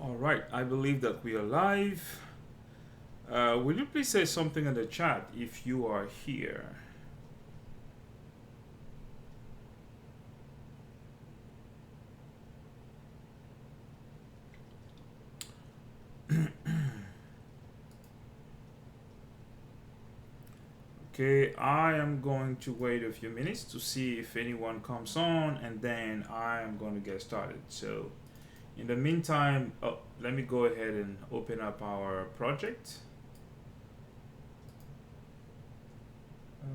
All right, I believe that we are live. Will you please say something in the chat if you are here? Okay, I am going to wait a few minutes to see if anyone comes on, and then I am going to get started. So, in the meantime, let me go ahead and open up our project. Uh,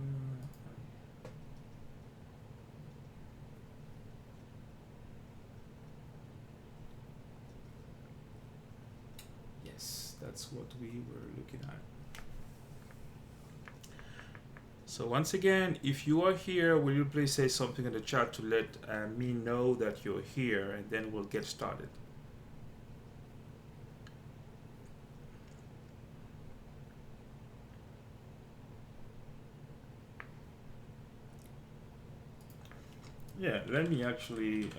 yes, that's what we were looking at. So once again, if you are here, will you please say something in the chat to let me know that you're here, and then we'll get started. Yeah, let me actually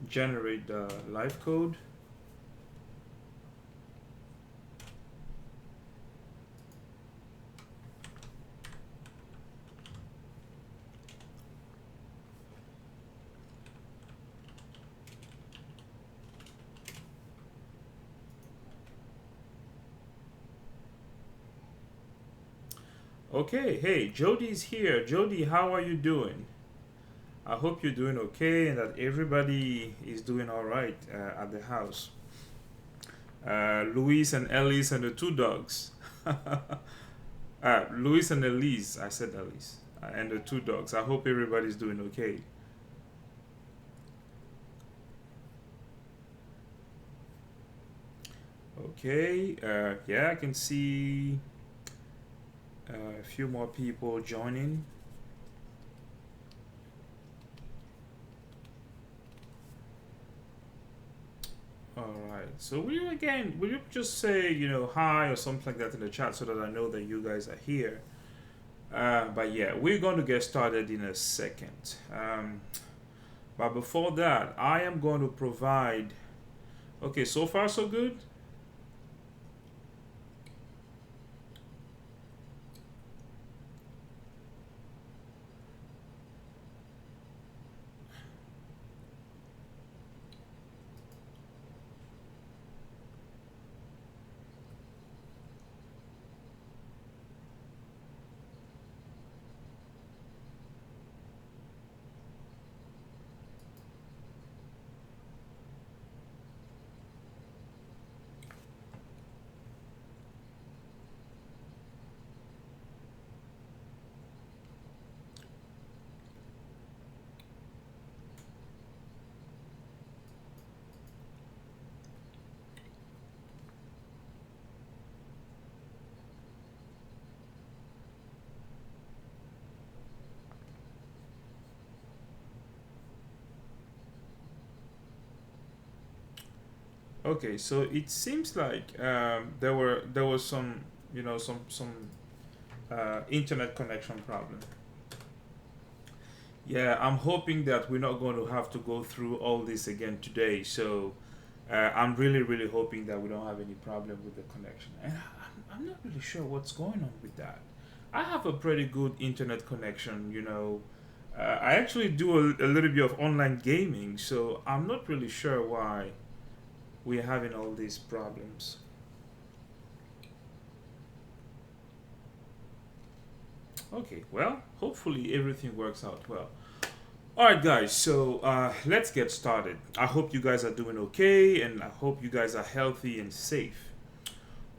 generate the live code. Okay, hey, Jody's here. Jody, how are you doing? I hope you're doing okay and that everybody is doing all right at the house. Luis and Elise and the two dogs. Luis and Elise, I said Elise, and the two dogs. I hope everybody's doing okay. Okay, yeah, I can see a few more people joining. All right. So will you just say, hi or something like that in the chat so that I know that you guys are here? But yeah, we're going to get started in a second. But before that, I am going to provide. Okay, so far so good. Okay, so it seems like there was some internet connection problem. Yeah, I'm hoping that we're not going to have to go through all this again today. So I'm really hoping that we don't have any problem with the connection. And I'm not really sure what's going on with that. I have a pretty good internet connection. I actually do a little bit of online gaming, so I'm not really sure why we're having all these problems. Okay, well, hopefully everything works out well. All right, guys, so let's get started. I hope you guys are doing okay, and I hope you guys are healthy and safe.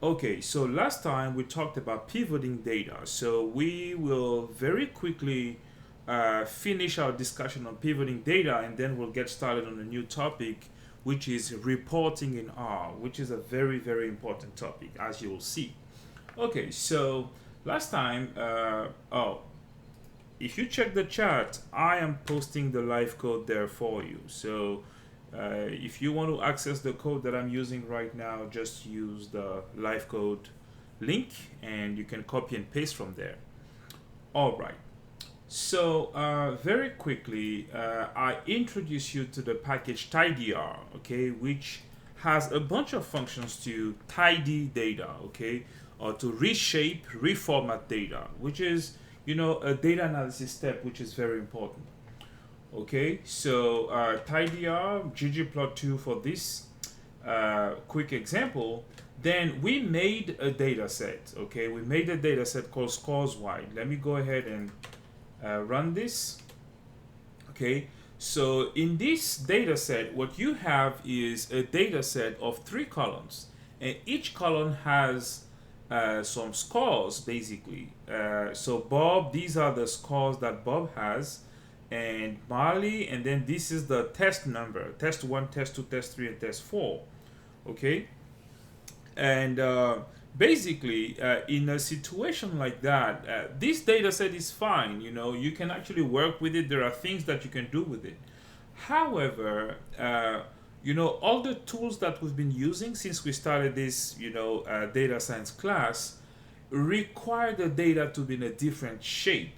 Okay, so last time we talked about pivoting data. So we will very quickly finish our discussion on pivoting data, and then we'll get started on a new topic, which is reporting in R, which is a very important topic, as you will see. Okay, so last time, if you check the chat, I am posting the live code there for you. So if you want to access the code that I'm using right now, just use the live code link and you can copy and paste from there. All right. So very quickly, I introduce you to the package tidyr, okay, which has a bunch of functions to tidy data, okay, or to reshape, reformat data, which is, a data analysis step, which is very important. Okay, so tidyr, ggplot2 for this quick example. Then we made a data set. Okay, we made a data set called scores wide. Let me go ahead and run this. Okay, so in this data set, what you have is a data set of 3 columns, and each column has some scores basically. So Bob, these are the scores that Bob has, and Marley, and then this is the test number: test 1, test 2, test 3, and test 4. Okay, and basically, in a situation like that, this data set is fine. You can actually work with it. There are things that you can do with it. However, all the tools that we've been using since we started this, data science class, require the data to be in a different shape.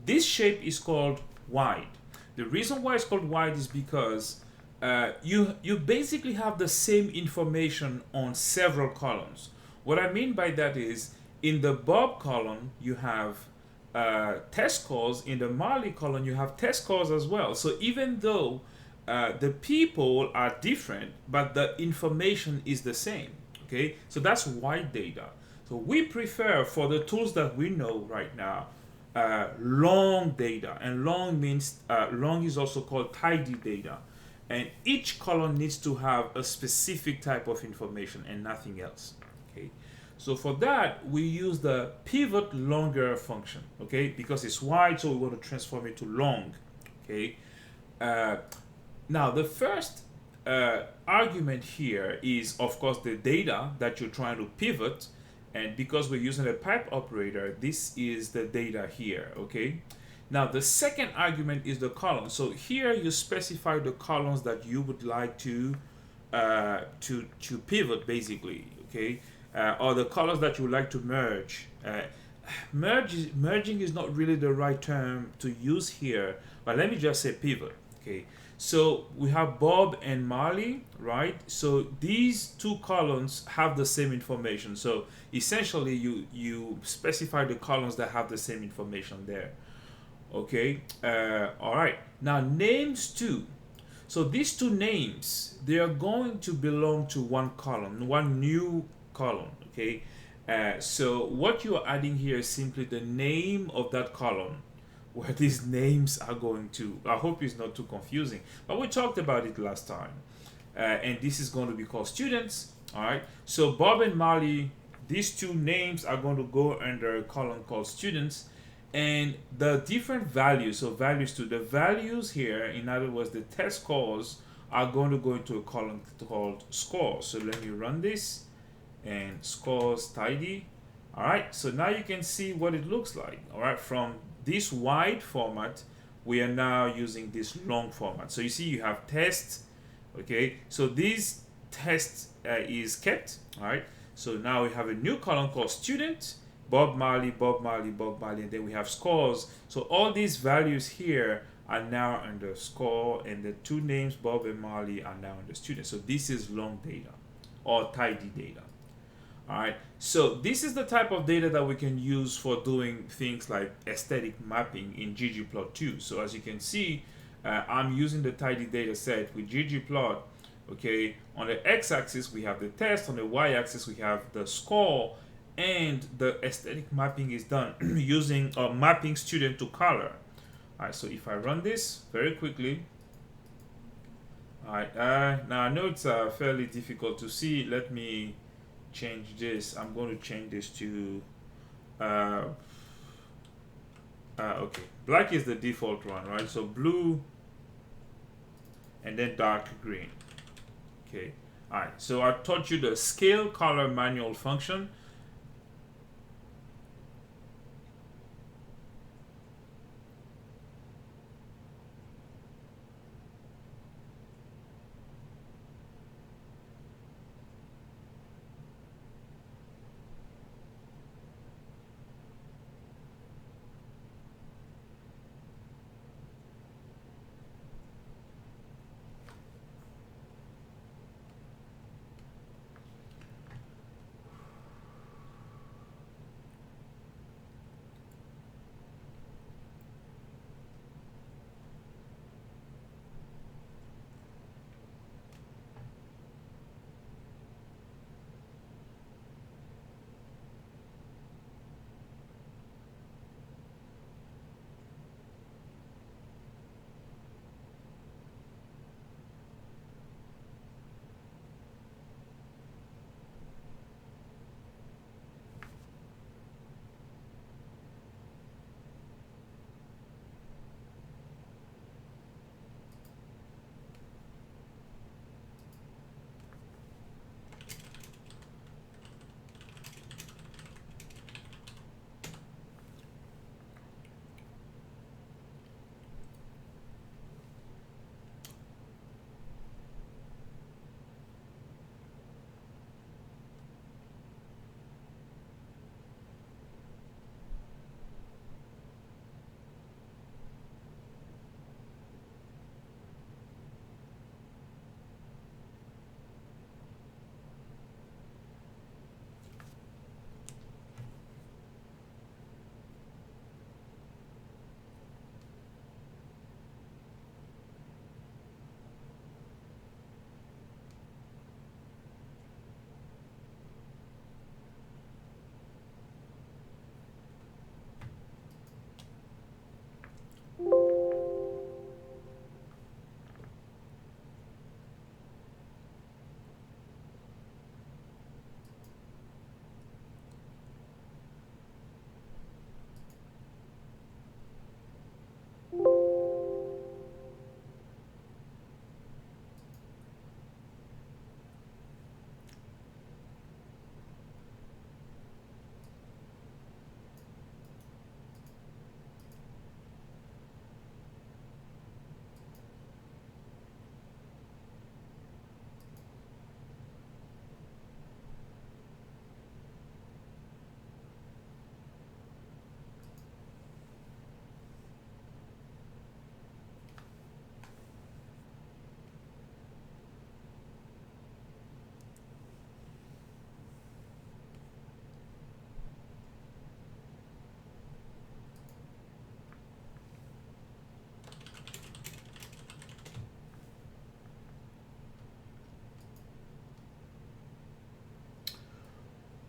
This shape is called wide. The reason why it's called wide is because you basically have the same information on several columns. What I mean by that is, in the Bob column you have test scores. In the Marley column you have test scores as well. So even though the people are different, but the information is the same. Okay, so that's wide data. So we prefer, for the tools that we know right now, long data, and long means long is also called tidy data, and each column needs to have a specific type of information and nothing else. Okay, so for that we use the pivot longer function. Okay, because it's wide, so we want to transform it to long. Okay, now the first argument here is, of course, the data that you're trying to pivot. And because we're using a pipe operator, this is the data here. Okay, now the second argument is the column. So here you specify the columns that you would like to pivot basically. Okay, or the columns that you would like to merge. Merging is not really the right term to use here, but let me just say pivot. Okay, so we have Bob and Marley, right? So these 2 columns have the same information. So essentially you specify the columns that have the same information there. Okay, all right. Now names too. So these 2 names, they are going to belong to one column, one new column. Okay, so what you are adding here is simply the name of that column, where these names are going to. I hope it's not too confusing, but we talked about it last time. And this is going to be called students. All right, so Bob and Marley, these 2 names are going to go under a column called students, and the different values, so values to the values here, in other words the test scores, are going to go into a column called scores. So let me run this, and scores tidy. All right, so now you can see what it looks like. All right, from this wide format we are now using this long format. So you see you have tests. Okay, so this test is kept. All right, so now we have a new column called student, Bob Marley, Bob Marley, Bob Marley, and then we have scores. So all these values here are now under score, and the 2 names Bob and Marley are now under student. So this is long data or tidy data. All right, so this is the type of data that we can use for doing things like aesthetic mapping in ggplot2. So as you can see, I'm using the tidy data set with ggplot. Okay, on the x-axis we have the test, on the y-axis we have the score, and the aesthetic mapping is done using mapping student to color. All right, so if I run this very quickly. All right, now I know it's fairly difficult to see. Let me change this. I'm going to change this to okay, black is the default one, right? So blue and then dark green. Okay, all right, so I taught you the scale color manual function.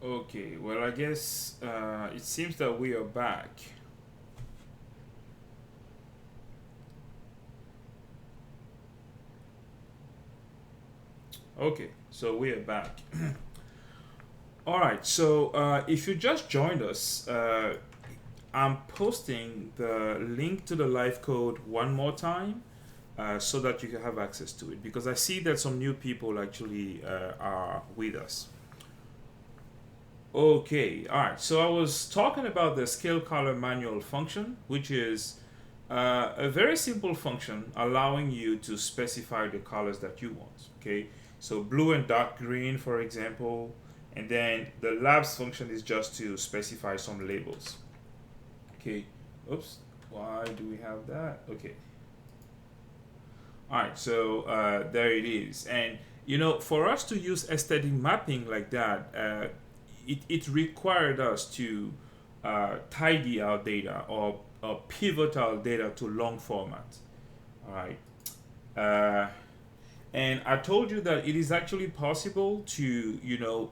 Okay, well, I guess it seems that we are back. Okay, so we are back. All right, so if you just joined us, I'm posting the link to the live code one more time so that you can have access to it because I see that some new people actually are with us. Okay, all right. So I was talking about the scale color manual function, which is a very simple function allowing you to specify the colors that you want. Okay, so blue and dark green, for example, and then the labs function is just to specify some labels. Okay, oops, why do we have that? Okay, all right. So there it is, and for us to use aesthetic mapping like that, it required us to tidy our data or pivot our data to long format. All right. Uh, and I told you that it is actually possible to use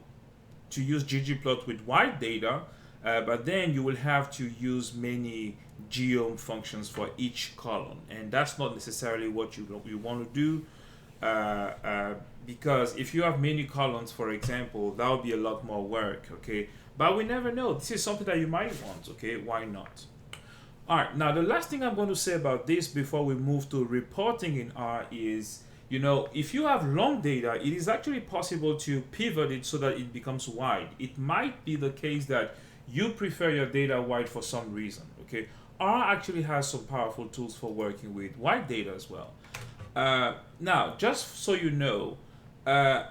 ggplot with white data, but then you will have to use many geom functions for each column, and that's not necessarily what you want to do. Uh, uh, because if you have many columns, for example, that would be a lot more work, okay? But we never know. This is something that you might want, okay? Why not? All right, now the last thing I'm going to say about this before we move to reporting in R is, if you have long data, it is actually possible to pivot it so that it becomes wide. It might be the case that you prefer your data wide for some reason, okay? R actually has some powerful tools for working with wide data as well. Now, just so you know, uh,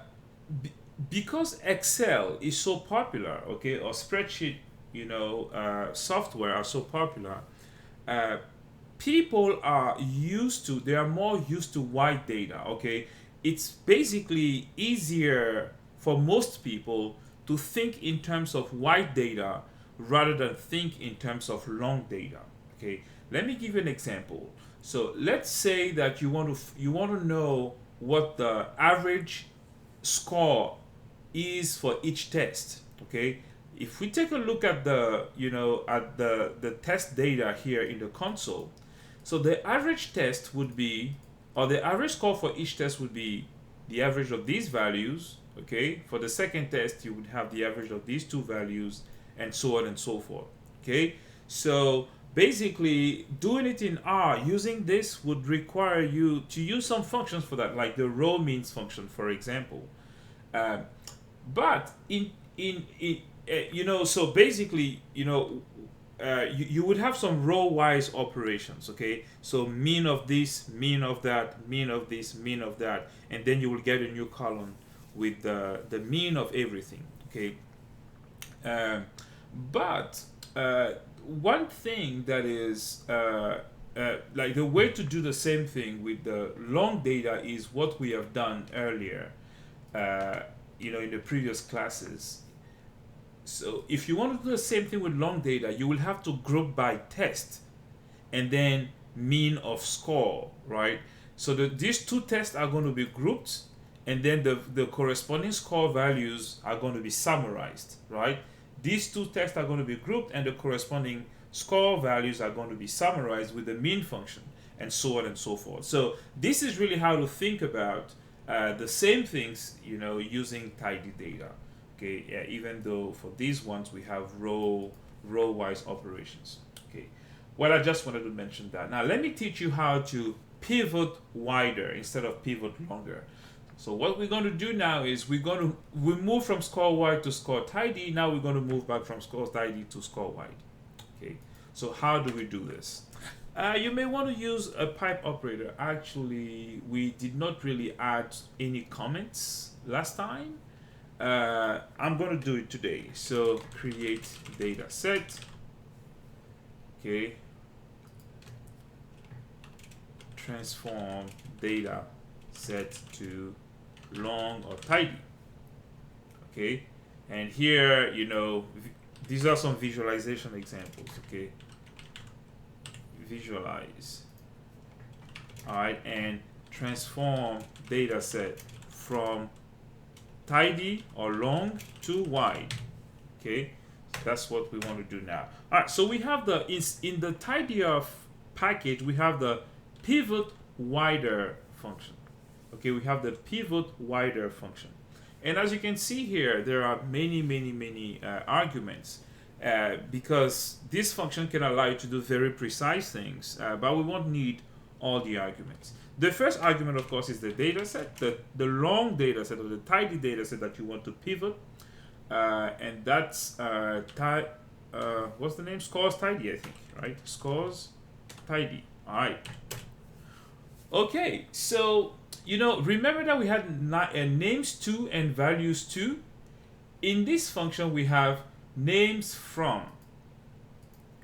b- because Excel is so popular, okay, or spreadsheet, software are so popular, uh, people are they are more used to wide data, okay? It's basically easier for most people to think in terms of wide data rather than think in terms of long data, okay? Let me give you an example. So let's say that you want to know what the average score is for each test, okay? If we take a look at the test data here in the console, so the average test would be, or the average score for each test would be the average of these values, okay? For the second test, you would have the average of these two values, and so on and so forth, okay? So basically, doing it in R using this would require you to use some functions for that, like the row means function, for example. Um, but so basically, you would have some row wise operations, okay? So mean of this, mean of that, mean of this, mean of that, and then you will get a new column with the mean of everything, okay? Um, but one thing that is like the way to do the same thing with the long data is what we have done earlier, uh, in the previous classes. So if you want to do the same thing with long data, you will have to group by test and then mean of score, right? So these two tests are going to be grouped, and then the corresponding score values are going to be summarized, right? These two tests are going to be grouped, and the corresponding score values are going to be summarized with the mean function, and so on and so forth. So this is really how to think about the same things, using tidy data. Okay, yeah, even though for these ones we have row wise operations. Okay, well, I just wanted to mention that. Now let me teach you how to pivot wider instead of pivot longer. So what we're going to do now is we move from score wide to score tidy. Now we're going to move back from score tidy to score wide. Okay, so how do we do this? You may want to use a pipe operator. Actually, we did not really add any comments last time. I'm going to do it today. So create data set. Okay. Transform data set to long or tidy. Okay. And here, these are some visualization examples. Okay. Visualize. All right. And transform data set from tidy or long to wide. Okay, that's what we want to do now. All right, so we have the in the tidyr package, we have the pivot wider function. Okay, we have the pivot wider function, and as you can see here, there are many arguments, because this function can allow you to do very precise things, but we won't need all the arguments. The first argument, of course, is the data set, the long data set, or the tidy data set that you want to pivot, and that's what's the name? Scores tidy, I think, right? Scores tidy. All right. Okay, so remember that we had names to and values to. In this function, we have names from.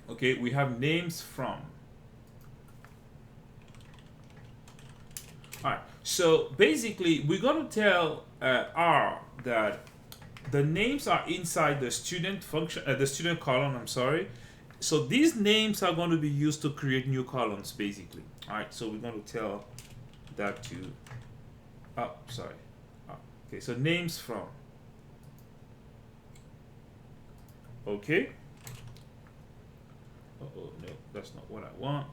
Okay, we have names from. All right, so basically, we're going to tell R that the names are inside the student function, the student column. I'm sorry. So these names are going to be used to create new columns, basically. All right, so we're going to tell that to. Oh, sorry. Oh, okay, so names from. Okay. Oh no, that's not what I want.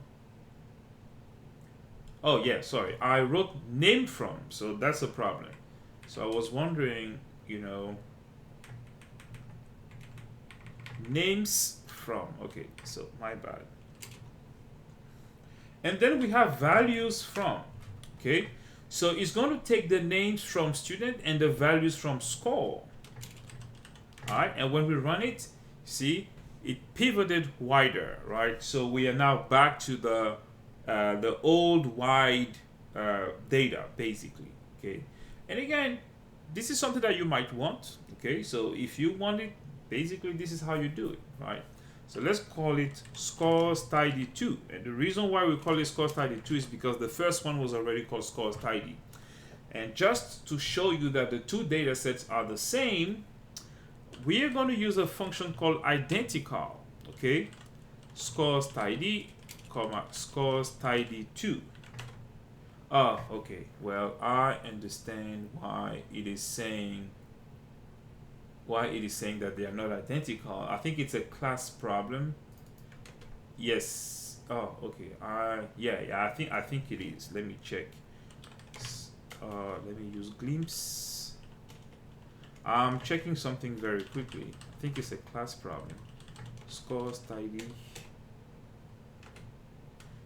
Oh yeah, sorry. I wrote name from, so that's a problem. So I was wondering, names from. Okay, so my bad. And then we have values from. Okay, so it's going to take the names from student and the values from score. All right, and when we run it, see, it pivoted wider, right? So we are now back to the old wide data, basically. Okay, and again, this is something that you might want. Okay, so if you want it, basically this is how you do it, right? So let's call it scores tidy 2. And the reason why we call it scores tidy 2 is because the first one was already called scores tidy. And just to show you that the two data sets are the same, we are going to use a function called identical. Okay, scores tidy, comma, scores tidy 2. Oh, okay. Well, I understand why it is saying that they are not identical. I think it's a class problem. Yes. Oh, okay. Yeah. I think it is. Let me check. Let me use glimpse. I'm checking something very quickly. I think it's a class problem. Scores tidy.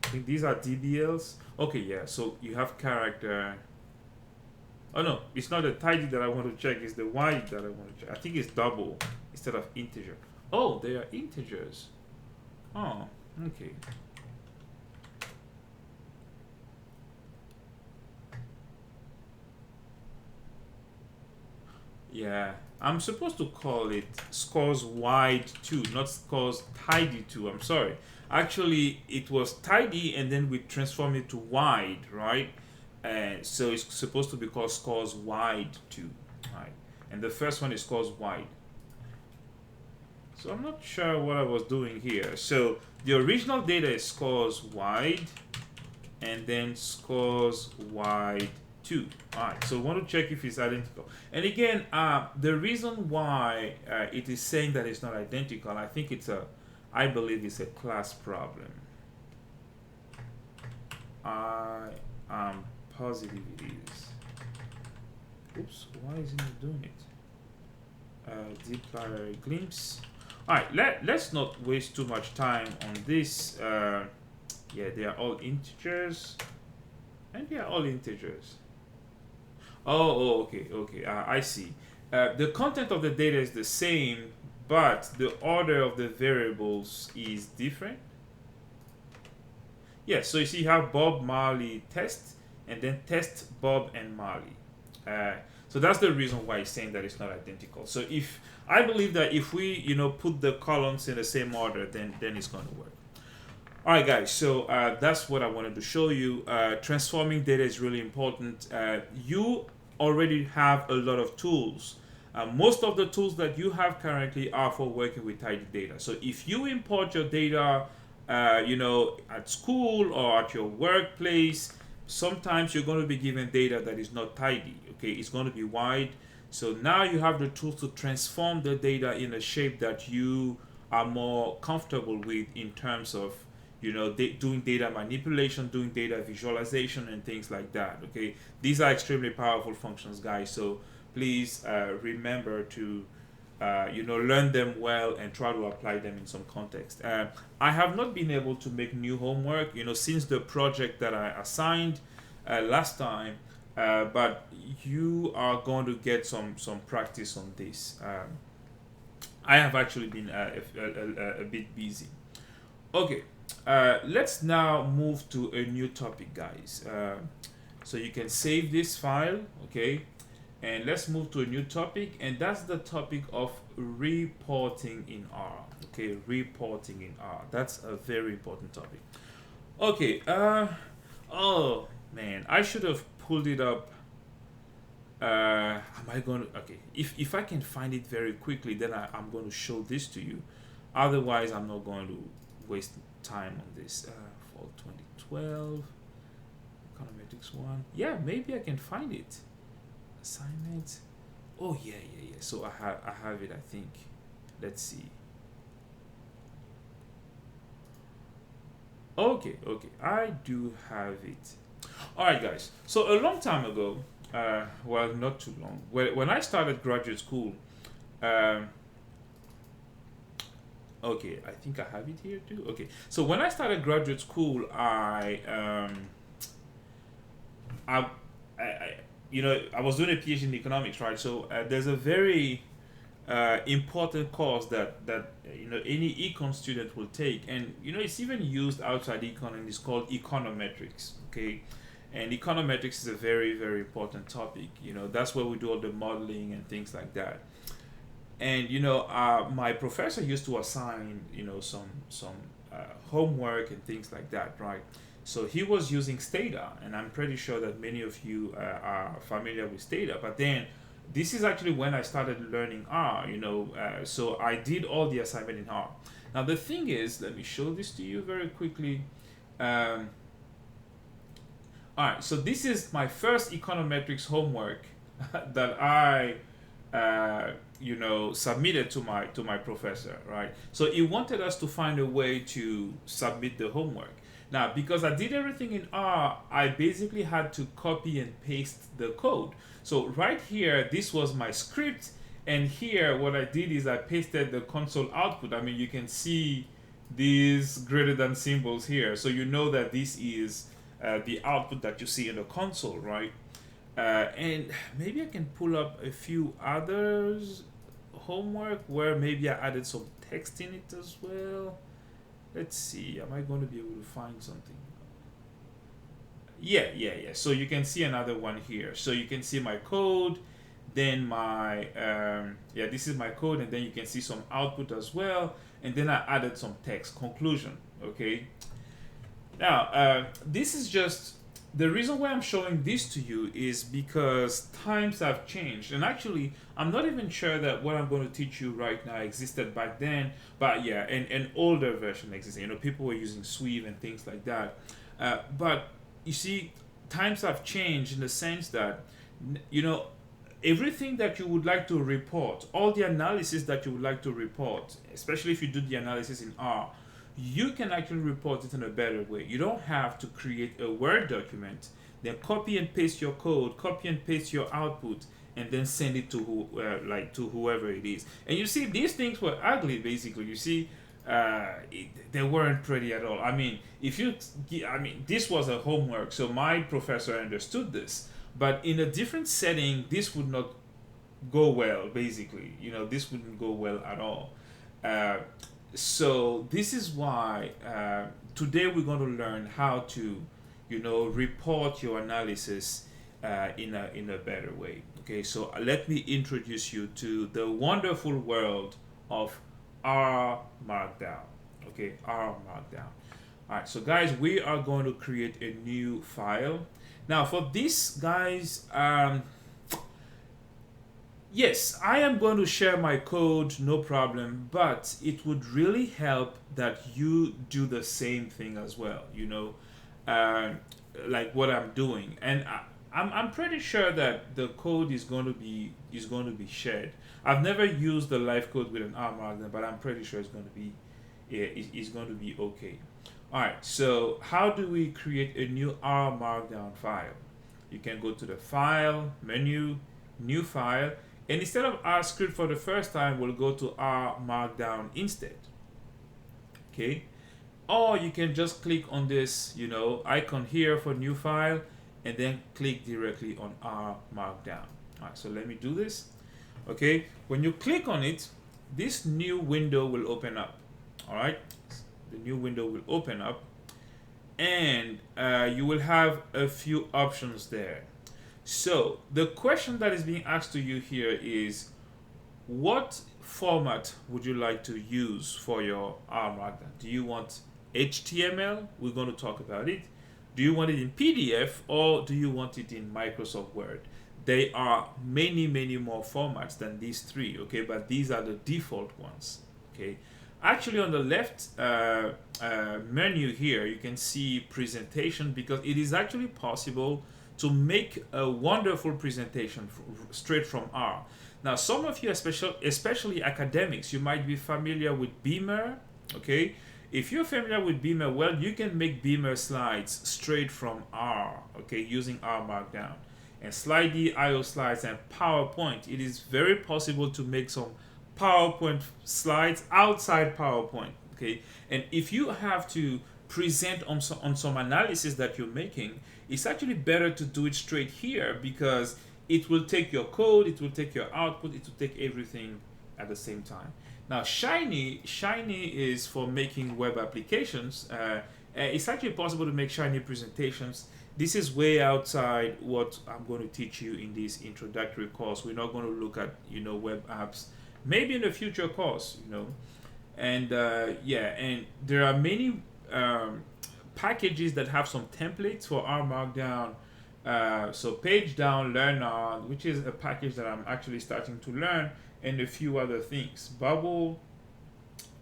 I think these are DBLs. Okay, yeah. So you have character. Oh no, it's not the tidy that I want to check, it's the wide that I want to check. I think it's double instead of integer. Oh, they are integers. Oh, okay. Yeah, I'm supposed to call it scores wide 2, not scores tidy 2. I'm sorry. Actually, it was tidy and then we transformed it to wide, right? And so it's supposed to be called scores wide 2, right? And the first one is scores wide. So I'm not sure what I was doing here. So the original data is scores wide and then scores wide 2. All right, so we want to check if it's identical. And again, the reason why it is saying that it's not identical, I believe it's a class problem. I am positive it is. Oops, why isn't it doing it? Dplyr glimpse. Alright, let's not waste too much time on this. Yeah, they are all integers. And they are all integers. Oh, okay. I see. The content of the data is the same, but the order of the variables is different. Yeah, so you see you have Bob, Marley, test, and then test, Bob, and Marley. So that's the reason why it's saying that it's not identical. So I believe that if we put the columns in the same order, then it's going to work. All right, guys. So that's what I wanted to show you. Transforming data is really important. You already have a lot of tools. Most of the tools that you have currently are for working with tidy data. So if you import your data, at school or at your workplace, sometimes you're going to be given data that is not tidy. Okay, it's going to be wide. So now you have the tools to transform the data in a shape that you are more comfortable with in terms of, doing data manipulation, doing data visualization, and things like that. Okay, these are extremely powerful functions, guys. So please remember to learn them well and try to apply them in some context. I have not been able to make new homework, since the project that I assigned last time, but you are going to get some practice on this. I have actually been a bit busy. Okay, let's now move to a new topic, guys. So you can save this file, okay? And let's move to a new topic, and that's the topic of reporting in R. Okay, reporting in R. That's a very important topic. Okay, oh man, I should have pulled it up. Am I going to? Okay, if I can find it very quickly, then I'm going to show this to you. Otherwise, I'm not going to waste time on this. For 2012, Econometrics 1. Yeah, maybe I can find it. Assignment. Oh yeah. So I have it, I think. Let's see. Okay. I do have it. All right, guys. So a long time ago, well, not too long. When I started graduate school, um, okay, I think I have it here too. Okay, so when I started graduate school, I I was doing a PhD in economics, right? So there's a very important course that any econ student will take, and it's even used outside econ, and it's called econometrics. Okay, and econometrics is a very very important topic. That's where we do all the modeling and things like that. And my professor used to assign some homework and things like that, right? So he was using Stata, and I'm pretty sure that many of you are familiar with Stata. But then, this is actually when I started learning R. So I did all the assignment in R. Now the thing is, let me show this to you very quickly. All right, so this is my first econometrics homework that I submitted to my professor, right? So he wanted us to find a way to submit the homework. Now, because I did everything in R, I basically had to copy and paste the code. So right here, this was my script, and here what I did is I pasted the console output. I mean, you can see these greater than symbols here, so you know that this is the output that you see in the console, right? And maybe I can pull up a few others homework where maybe I added some text in it as well. Let's see, am I going to be able to find something? Yeah. So you can see another one here. So you can see my code, then my, this is my code, and then you can see some output as well. And then I added some text, conclusion, okay? Now, this is just, the reason why I'm showing this to you is because times have changed. And actually, I'm not even sure that what I'm going to teach you right now existed back then. But yeah, an older version existed. People were using Sweave and things like that. But you see, times have changed in the sense that, everything that you would like to report, all the analysis that you would like to report, especially if you do the analysis in R, you can actually report it in a better way. You don't have to create a Word document, then copy and paste your code, copy and paste your output, and then send it to to whoever it is. And you see, these things were ugly. Basically, you see, they weren't pretty at all. I mean, this was a homework, so my professor understood this. But in a different setting, this would not go well. Basically, this wouldn't go well at all. So this is why today we're going to learn how to, report your analysis in a better way. Okay, so let me introduce you to the wonderful world of Rmarkdown. Okay, Rmarkdown. All right, so guys, we are going to create a new file. Now for this, guys, yes, I am going to share my code, no problem, but it would really help that you do the same thing as well, like what I'm doing. And I'm pretty sure that the code is going to be shared. I've never used the live code with an R Markdown, but I'm pretty sure it's going to be, yeah, it's going to be okay. All right. So how do we create a new R Markdown file? You can go to the File menu, New File, and instead of R script for the first time, we'll go to R Markdown instead. Okay. Or you can just click on this, icon here for New File, and then click directly on R Markdown. All right. So let me do this. Okay. When you click on it, this new window will open up. All right. The new window will open up, and you will have a few options there. So the question that is being asked to you here is, what format would you like to use for your R Markdown? Do you want HTML? We're going to talk about it. Do you want it in PDF, or do you want it in Microsoft Word? There are many, many more formats than these three, okay? But these are the default ones, okay? Actually, on the left menu here, you can see presentation, because it is actually possible to make a wonderful presentation straight from R. Now, some of you, especially academics, you might be familiar with Beamer, okay? If you're familiar with Beamer, well, you can make Beamer slides straight from R, okay, using R Markdown. And Slidey, IO slides, and PowerPoint. It is very possible to make some PowerPoint slides outside PowerPoint, okay? And if you have to present on some analysis that you're making, it's actually better to do it straight here, because it will take your code, it will take your output, it will take everything at the same time. Now, Shiny is for making web applications. It's actually possible to make Shiny presentations. This is way outside what I'm going to teach you in this introductory course. We're not going to look at web apps. Maybe in a future course, and yeah, and there are many packages that have some templates for R Markdown. So Page Down, Learn On, which is a package that I'm actually starting to learn, and a few other things. Bubble,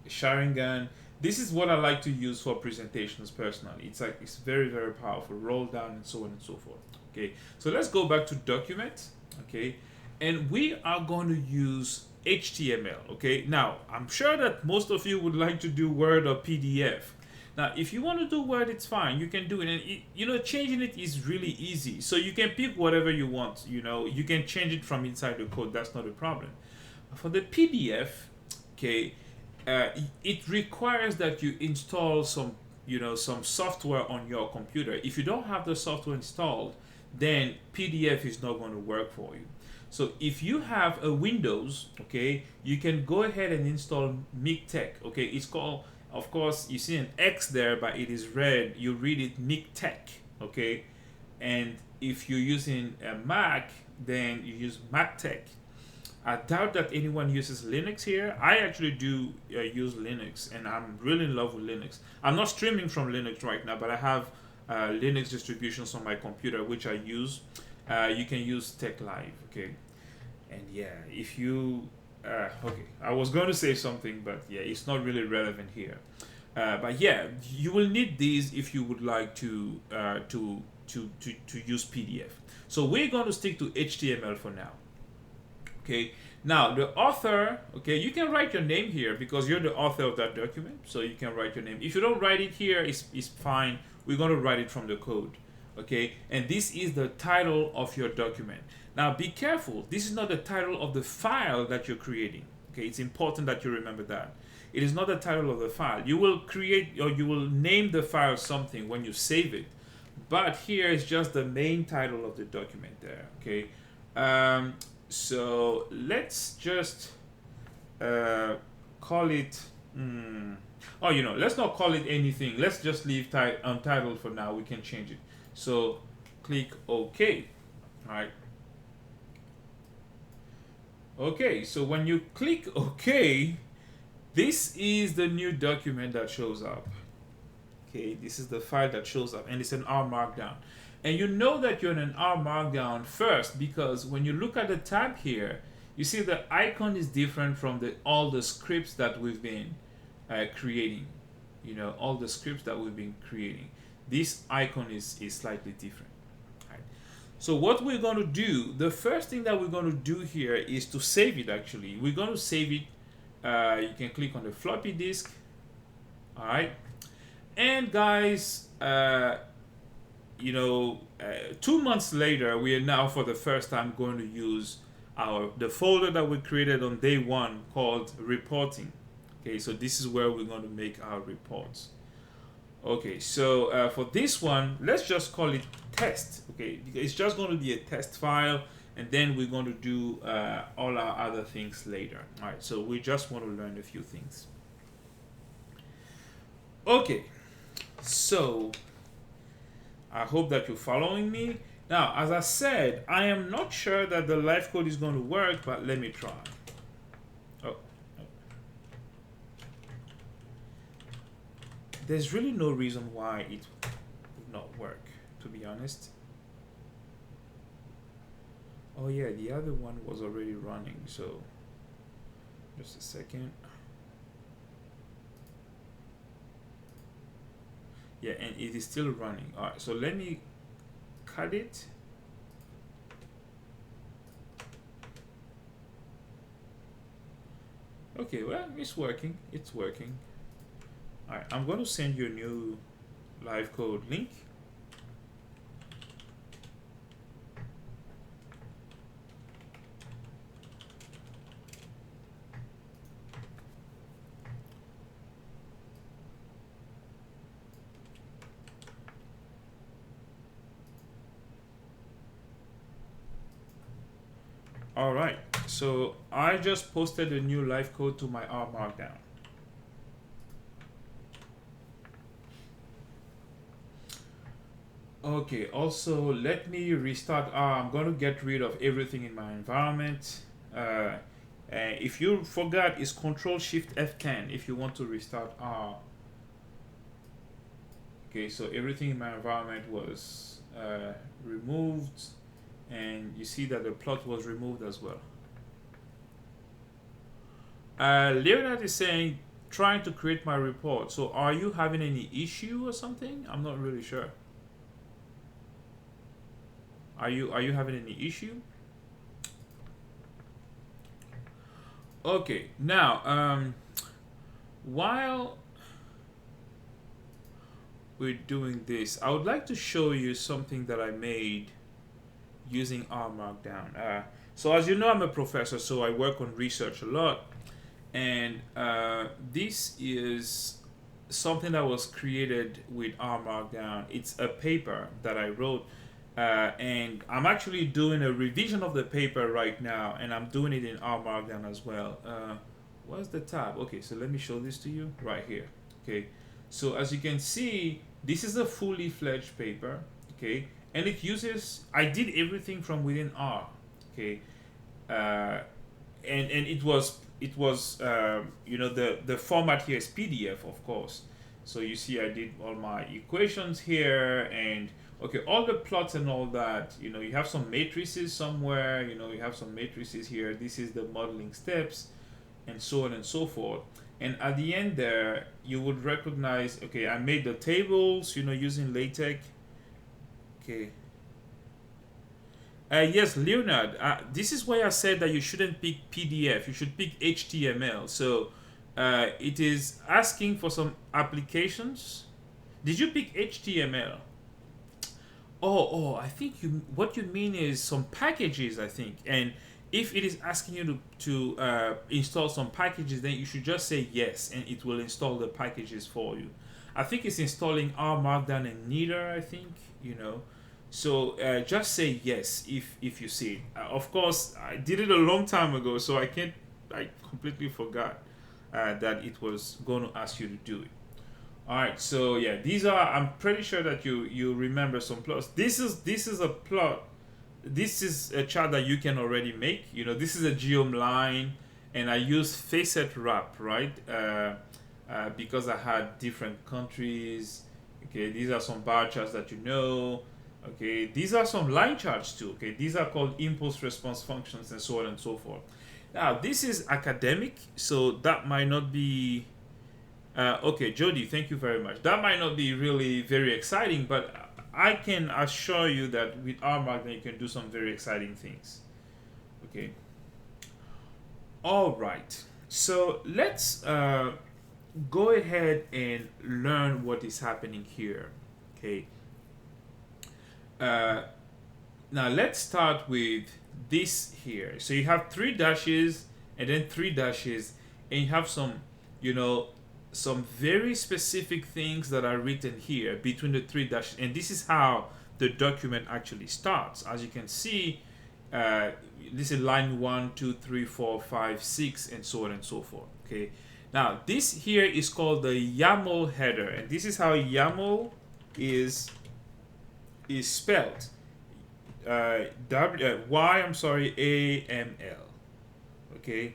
Sharingan. This is what I like to use for presentations personally. It's very, very powerful. Roll down and so on and so forth. Okay, so let's go back to document. Okay, and we are going to use HTML. Okay, now I'm sure that most of you would like to do Word or PDF. Now, if you want to do Word, it's fine. You can do it, and changing it is really easy. So you can pick whatever you want. You can change it from inside the code. That's not a problem. For the PDF, okay, it requires that you install some software on your computer. If you don't have the software installed, then PDF is not going to work for you. So if you have a Windows, okay, you can go ahead and install MikTeX. Okay, it's called, of course, you see an X there, but it is red. You read it MikTeX. Okay, and if you're using a Mac, then you use MacTeX. I doubt that anyone uses Linux here. I actually do use Linux, and I'm really in love with Linux. I'm not streaming from Linux right now, but I have Linux distributions on my computer, which I use. You can use Tech Live, okay? And yeah, if you... okay, I was going to say something, but yeah, it's not really relevant here. But yeah, you will need these if you would like to use PDF. So we're going to stick to HTML for now. Okay, now the author, okay, you can write your name here because you're the author of that document, so you can write your name. If you don't write it here, it's fine. We're going to write it from the code, okay? And this is the title of your document. Now be careful, this is not the title of the file that you're creating, okay? It's important that you remember that. It is not the title of the file. You will create, or you will name the file something when you save it, but here is just the main title of the document there, okay? So let's just call it, let's not call it anything. Let's just leave untitled for now. We can change it. So click OK. All right. Okay, so when you click OK, this is the new document that shows up. Okay, this is the file that shows up, and it's an R Markdown. And you know that you're in an R Markdown first because when you look at the tab here, you see the icon is different from all the scripts that we've been creating. All the scripts that we've been creating. This icon is slightly different. Right? So what we're going to do, the first thing that we're going to do here is to save it. Actually, we're going to save it. You can click on the floppy disk. All right, and guys, 2 months later, we are now for the first time going to use the folder that we created on day one called reporting. Okay, so this is where we're going to make our reports. Okay, so for this one, let's just call it test. Okay, it's just going to be a test file, and then we're going to do all our other things later. All right, so we just want to learn a few things. Okay, so I hope that you're following me. Now, as I said, I am not sure that the live code is going to work, but let me try. Oh. There's really no reason why it would not work, to be honest. Oh yeah, the other one was already running, so just a second. Yeah, and it is still running. All right, so let me cut it. Okay, well, it's working. It's working. All right, I'm going to send you a new live code link. All right, so I just posted a new live code to my Rmarkdown. Okay, also let me restart R. I'm going to get rid of everything in my environment. If you forgot, it's Control Shift F10 if you want to restart R. Okay, so everything in my environment was removed, and you see that the plot was removed as well. Leonard is saying, trying to create my report. So are you having any issue or something? I'm not really sure. Are you having any issue? Okay, now while we're doing this, I would like to show you something that I made using Rmarkdown. So as you know, I'm a professor, so I work on research a lot, and this is something that was created with Rmarkdown. It's a paper that I wrote. And I'm actually doing a revision of the paper right now, and I'm doing it in Rmarkdown as well. Where's the tab? Okay, so let me show this to you right here. Okay, so as you can see, this is a fully fledged paper. Okay, and it uses, I did everything from within R. Okay, and it was the format here is PDF, of course. So you see, I did all my equations here, and okay, all the plots and all that, you have some matrices somewhere, you have some matrices here. This is the modeling steps, and so on and so forth. And at the end there, you would recognize, okay, I made the tables, using LaTeX. Okay. Yes, Leonard, this is why I said that you shouldn't pick PDF, you should pick HTML. So it is asking for some applications. Did you pick HTML? Oh, I think what you mean is some packages, I think. And if it is asking you to install some packages, then you should just say yes, and it will install the packages for you. I think it's installing Rmarkdown and Neater, I think, So just say yes if you see it. Of course, I did it a long time ago, so I completely forgot that it was going to ask you to do it. All right, so yeah, these are, I'm pretty sure that you remember some plots. This is a plot. This is a chart that you can already make. This is a geom line, and I use facet wrap, right? Because I had different countries. Okay, these are some bar charts that Okay, these are some line charts too. Okay, these are called impulse response functions, and so on and so forth. Now, this is academic, so that might not be. Okay, Jody, thank you very much. That might not be really very exciting, but I can assure you that with Rmarkdown you can do some very exciting things. Okay. All right. So let's go ahead and learn what is happening here. Okay. Uh, Now let's start with this here. So you have three dashes and then three dashes, and you have some, you know, some very specific things that are written here between the three dashes, and this is how the document actually starts. As you can see, this is line 1, 2, 3, 4, 5, 6, and so on and so forth. Okay. Now this here is called the Llamo header, and this is how Llamo is spelled. AML. Okay,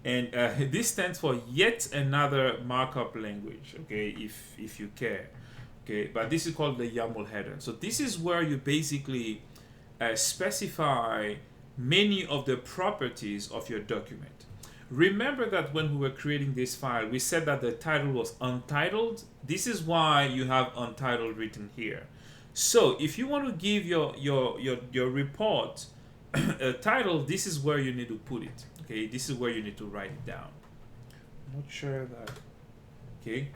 and this stands for yet another markup language. Okay, if you care. Okay, but this is called the YAML header. So this is where you basically specify many of the properties of your document. Remember that when we were creating this file, we said that the title was untitled. This is why you have untitled written here. So if you want to give your report a title, this is where you need to put it. Okay, this is where you need to write it down. I'm not sure that. Okay,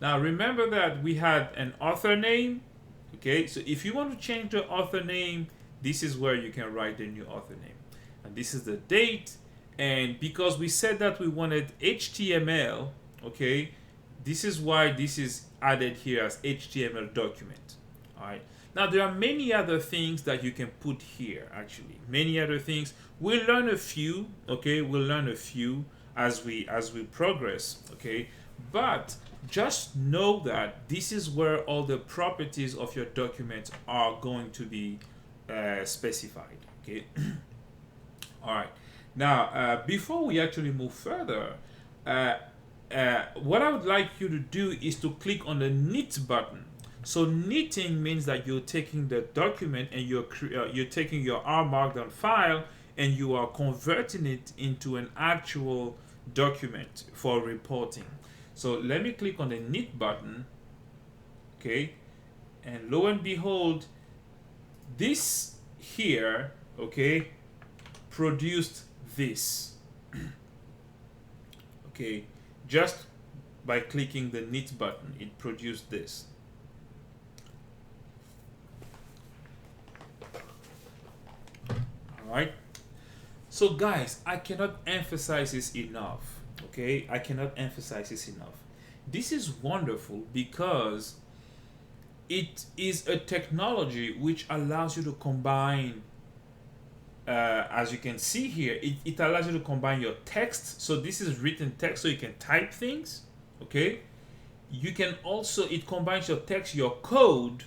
now remember that we had an author name. Okay, so if you want to change the author name, this is where you can write the new author name, and this is the date. And because we said that we wanted HTML, okay, this is why this is added here as HTML document. All right. Now there are many other things that you can put here. Actually, many other things. We'll learn a few. Okay, we'll learn a few as we progress. Okay, but just know that this is where all the properties of your document are going to be specified. Okay. All right. Now, before we actually move further, what I would like you to do is to click on the knit button. So knitting means that you're taking the document and you're taking your Rmarkdown file and you are converting it into an actual document for reporting. So let me click on the knit button. Okay, and lo and behold, this here, okay, produced this. Okay, just by clicking the knit button, it produced this. All right. So guys, I cannot emphasize this enough. Okay, I cannot emphasize this enough. This is wonderful because it is a technology which allows you to combine. As you can see here, it allows you to combine your text. So this is written text, so you can type things. Okay, you can also, it combines your text, your code,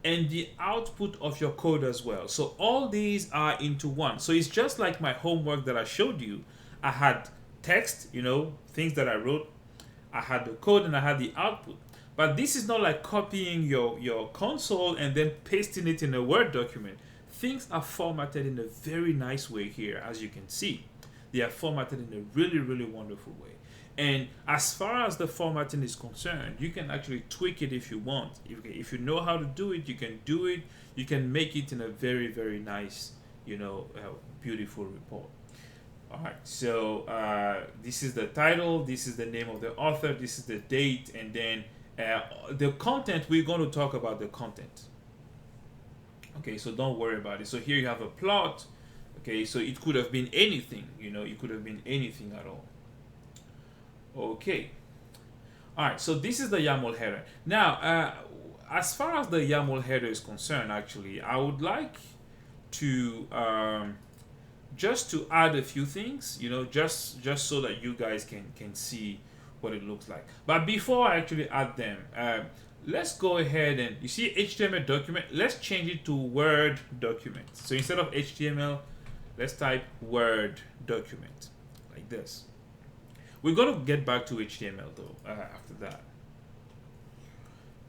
and the output of your code as well. So all these are into one. So it's just like my homework that I showed you. I had text, you know, things that I wrote. I had the code and I had the output. But this is not like copying your console and then pasting it in a Word document. Things are formatted in a very nice way here, as you can see. They are formatted in a really, really wonderful way. And as far as the formatting is concerned, you can actually tweak it if you want. If you know how to do it, you can do it. You can make it in a very, very nice, you know, beautiful report. All right, so this is the title, this is the name of the author, this is the date, and then the content, we're going to talk about the content. Okay, so don't worry about it. So here you have a plot. Okay, so it could have been anything, you know, it could have been anything at all. Okay. All right, so this is the YAML header. Now, as far as the YAML header is concerned, actually, I would like to just to add a few things, you know, just so that you guys can see what it looks like. But before I actually add them, let's go ahead and, you see HTML document, let's change it to Word document. So instead of HTML, let's type Word document, like this. We're going to get back to HTML though after that.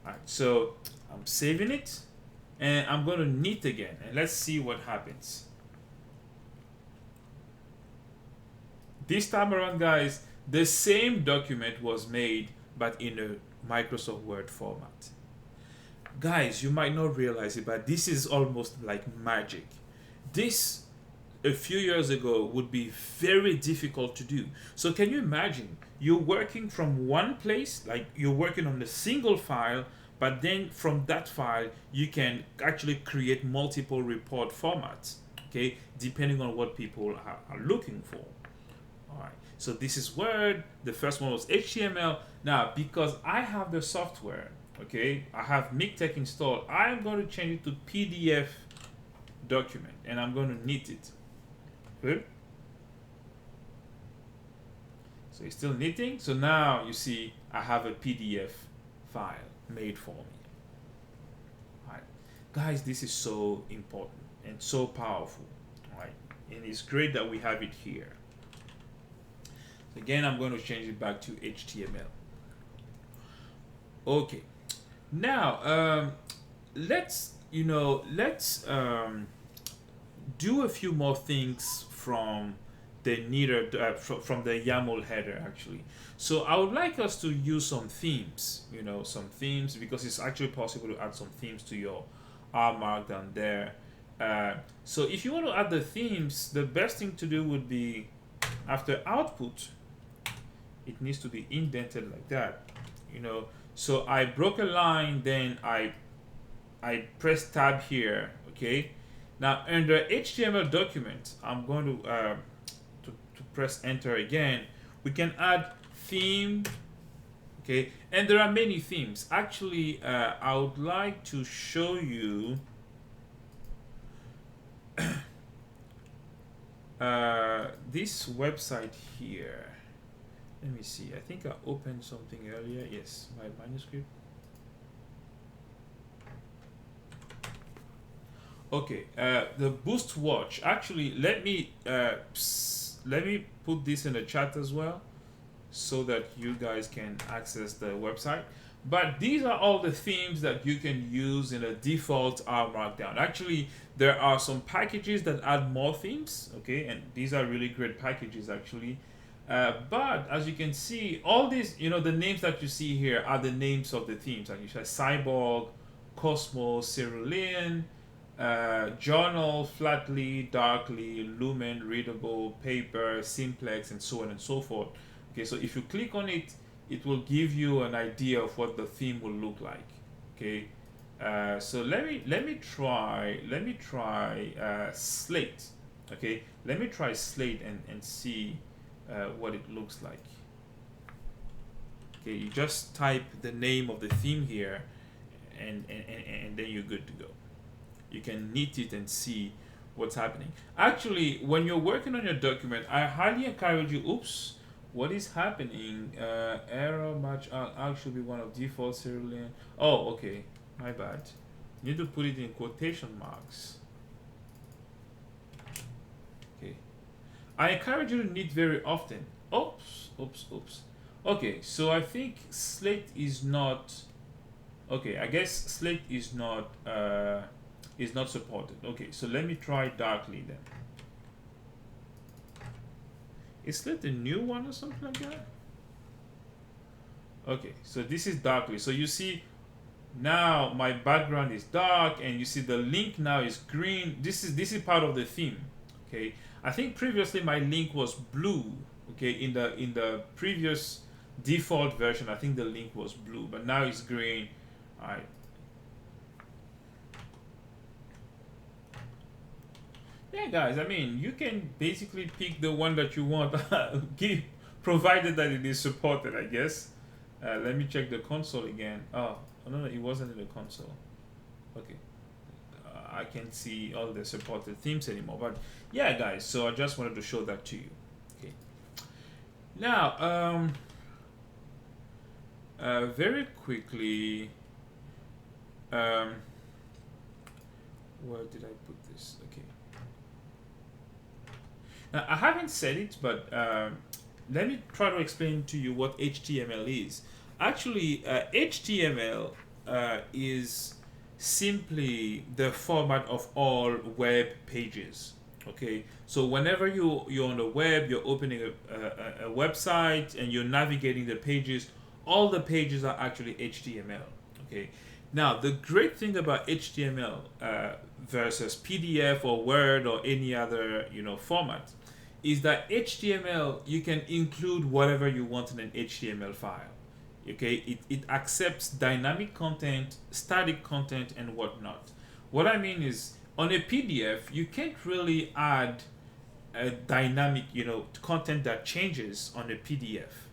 All right, so I'm saving it and I'm going to knit again and let's see what happens. This time around, guys, the same document was made but in a Microsoft Word format. Guys, you might not realize it, but this is almost like magic. This a few years ago would be very difficult to do. So can you imagine you're working from one place, like you're working on a single file, but then from that file you can actually create multiple report formats, okay, depending on what people are looking for. All right. So this is Word. The first one was HTML. Now, because I have the software, okay, I have MikTeX installed, I'm going to change it to PDF document, and I'm going to knit it. Good. So it's still knitting. So now you see I have a PDF file made for me. All right. Guys, this is so important and so powerful. All right. And it's great that we have it here. So again, I'm going to change it back to HTML. Okay. Now, let's do a few more things from the Neater from the YAML header actually. So I would like us to use some themes, because it's actually possible to add some themes to your Rmarkdown there. So if you want to add the themes, the best thing to do would be after output, it needs to be indented like that, So I broke a line, then I press tab here, okay. Now under HTML document, I'm going to press enter again. We can add theme, okay, and there are many themes. Actually, I would like to show you this website here. Let me see. I think I opened something earlier. Yes, my manuscript. Okay, the Boost Watch. Actually, let me put this in the chat as well, so that you guys can access the website. But these are all the themes that you can use in a default Rmarkdown. Actually, there are some packages that add more themes. Okay, and these are really great packages actually. But as you can see, all these, the names that you see here are the names of the themes. Like you said, Cyborg, Cosmos, Cerulean, Journal, Flatly, Darkly, Lumen, Readable, Paper, Simplex, and so on and so forth. Okay, so if you click on it, it will give you an idea of what the theme will look like. Okay, so let me try Slate. Okay, let me try Slate and see what it looks like. Okay, you just type the name of the theme here, and then you're good to go. You can knit it and see what's happening. Actually, when you're working on your document, I highly encourage you. Oops, what is happening? Error match out should be one of default Cerulean. Oh, okay, my bad. You need to put it in quotation marks. Okay, I encourage you to knit very often. Oops. Okay, so I think Slate is not. Okay, I guess Slate is not supported. Okay, so let me try Darkly then. Is Slate a new one or something like that? Okay, so this is Darkly. So you see now my background is dark, and you see the link now is green. This is part of the theme. Okay, I think previously my link was blue. Okay, in the previous default version, I think the link was blue, but now it's green. All right. Yeah, guys, I mean, you can basically pick the one that you want, provided that it is supported, I guess. Let me check the console again. Oh, no, it wasn't in the console. Okay. I can't see all the supported themes anymore. But yeah, guys, so I just wanted to show that to you. Okay. Now, very quickly, where did I put this? Okay. Now, I haven't said it, but let me try to explain to you what HTML is. Actually, HTML is simply the format of all web pages. Okay, so whenever you're on the web, you're opening a website and you're navigating the pages, all the pages are actually HTML. Okay, Now, the great thing about HTML versus PDF or Word or any other format is that HTML, you can include whatever you want in an HTML file. Okay, it accepts dynamic content, static content, and whatnot. What I mean is, on a PDF, you can't really add a dynamic, content that changes on a PDF.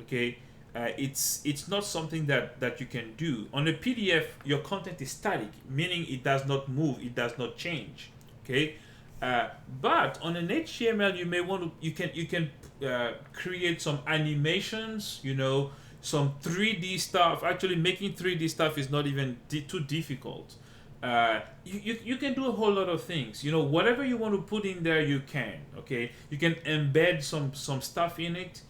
Okay, it's not something that you can do on a PDF. Your content is static, meaning it does not move, it does not change. Okay, but on an HTML, you may want to you can create some animations, some 3D stuff. Actually, making 3D stuff is not even too difficult. You can do a whole lot of things. Whatever you want to put in there, you can. Okay, you can embed some stuff in it.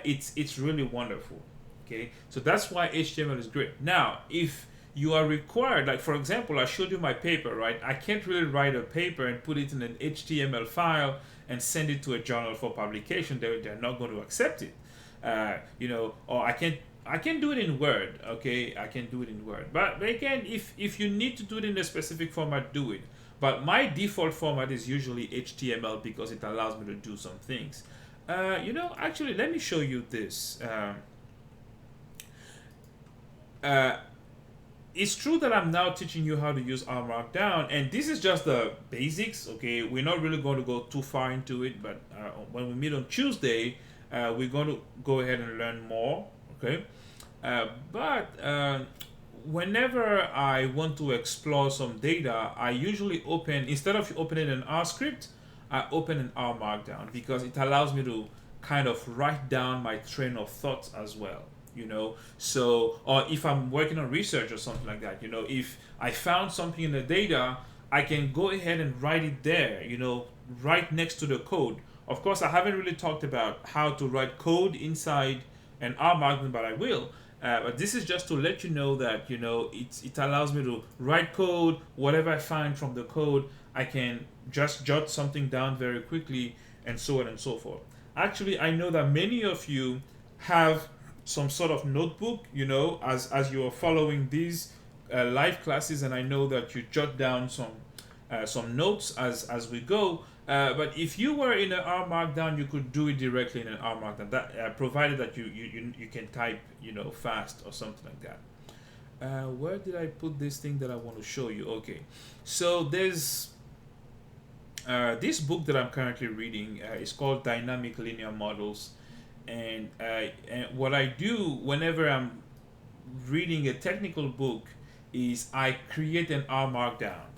It's really wonderful. Okay, so that's why HTML is great. Now, if you are required, like for example, I showed you my paper, right? I can't really write a paper and put it in an HTML file and send it to a journal for publication. They're not going to accept it. Or I can do it in Word. Okay, I can do it in Word. But again, if you need to do it in a specific format, do it. But my default format is usually HTML because it allows me to do some things. Actually, let me show you this. It's true that I'm now teaching you how to use Rmarkdown, and this is just the basics. Okay, we're not really going to go too far into it, but when we meet on Tuesday, we're going to go ahead and learn more. Okay, but whenever I want to explore some data, I usually open, instead of opening an R script, I open an Rmarkdown because it allows me to kind of write down my train of thoughts as well. So, or if I'm working on research or something like that, if I found something in the data, I can go ahead and write it there, right next to the code. Of course, I haven't really talked about how to write code inside an Rmarkdown, but I will. But this is just to let you know that it allows me to write code. Whatever I find from the code, I can just jot something down very quickly, and so on and so forth. Actually, I know that many of you have some sort of notebook, as you are following these live classes, and I know that you jot down some notes as we go. But if you were in an Rmarkdown, you could do it directly in an Rmarkdown. That provided that you can type fast or something like that. Where did I put this thing that I want to show you? Okay, so there's this book that I'm currently reading. Is called Dynamic Linear Models, and what I do whenever I'm reading a technical book is I create an Rmarkdown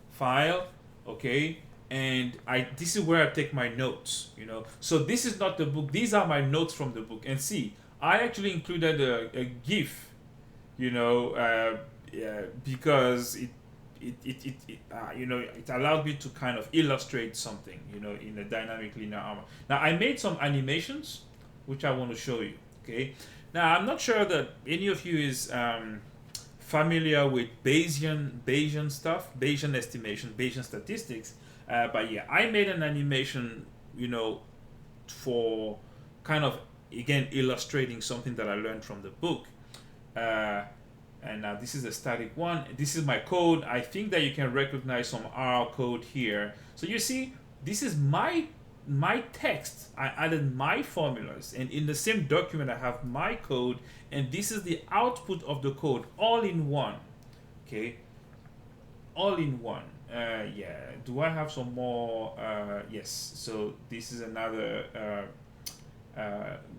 file. Okay, and this is where I take my notes. So this is not the book, these are my notes from the book. And see, I actually included a GIF, because it allowed me to kind of illustrate something, in a dynamic linear armor. Now I made some animations which I want to show you. Okay, now I'm not sure that any of you is familiar with Bayesian stuff, Bayesian estimation, Bayesian statistics. But yeah, I made an animation, for kind of, again, illustrating something that I learned from the book. And now this is a static one. This is my code. I think that you can recognize some R code here. So you see, this is my text. I added my formulas, and in the same document I have my code, and this is the output of the code, all in one. Okay, all in one. Yeah, do I have some more? Yes, so this is another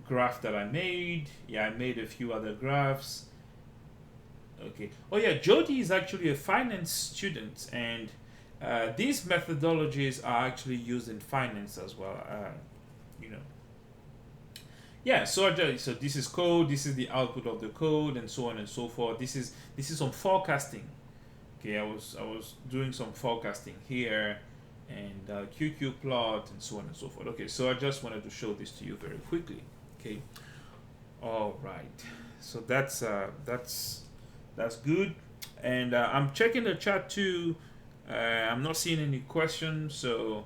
graph that I made. Yeah, I made a few other graphs. Okay. Oh yeah, Jody is actually a finance student, and these methodologies are actually used in finance as well. Yeah, so this is code. This is the output of the code, and so on and so forth. This is some forecasting. Okay, I was doing some forecasting here, and QQ plot, and so on and so forth. Okay, so I just wanted to show this to you very quickly. Okay. All right. So that's good, and I'm checking the chat too. I'm not seeing any questions, so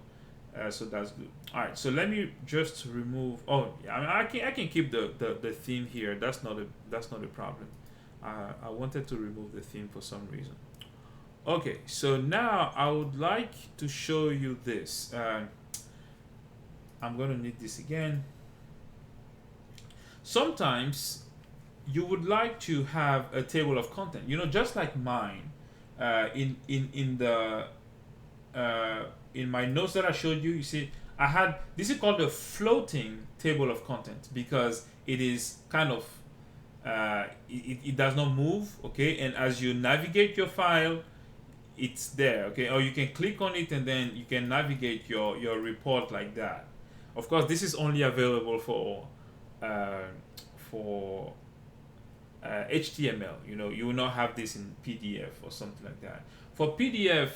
that's good. All right, so let me just remove. Oh, yeah, I can keep the theme here. That's not a problem. I wanted to remove the theme for some reason. Okay, so now I would like to show you this. I'm going to need this again. Sometimes you would like to have a table of content, just like mine. In the in my notes that I showed you, you see, I had this is called a floating table of content because it is kind of it does not move, okay, and as you navigate your file, it's there, okay, or you can click on it and then you can navigate your report like that. Of course, this is only available for HTML. You will not have this in PDF or something like that. For PDF,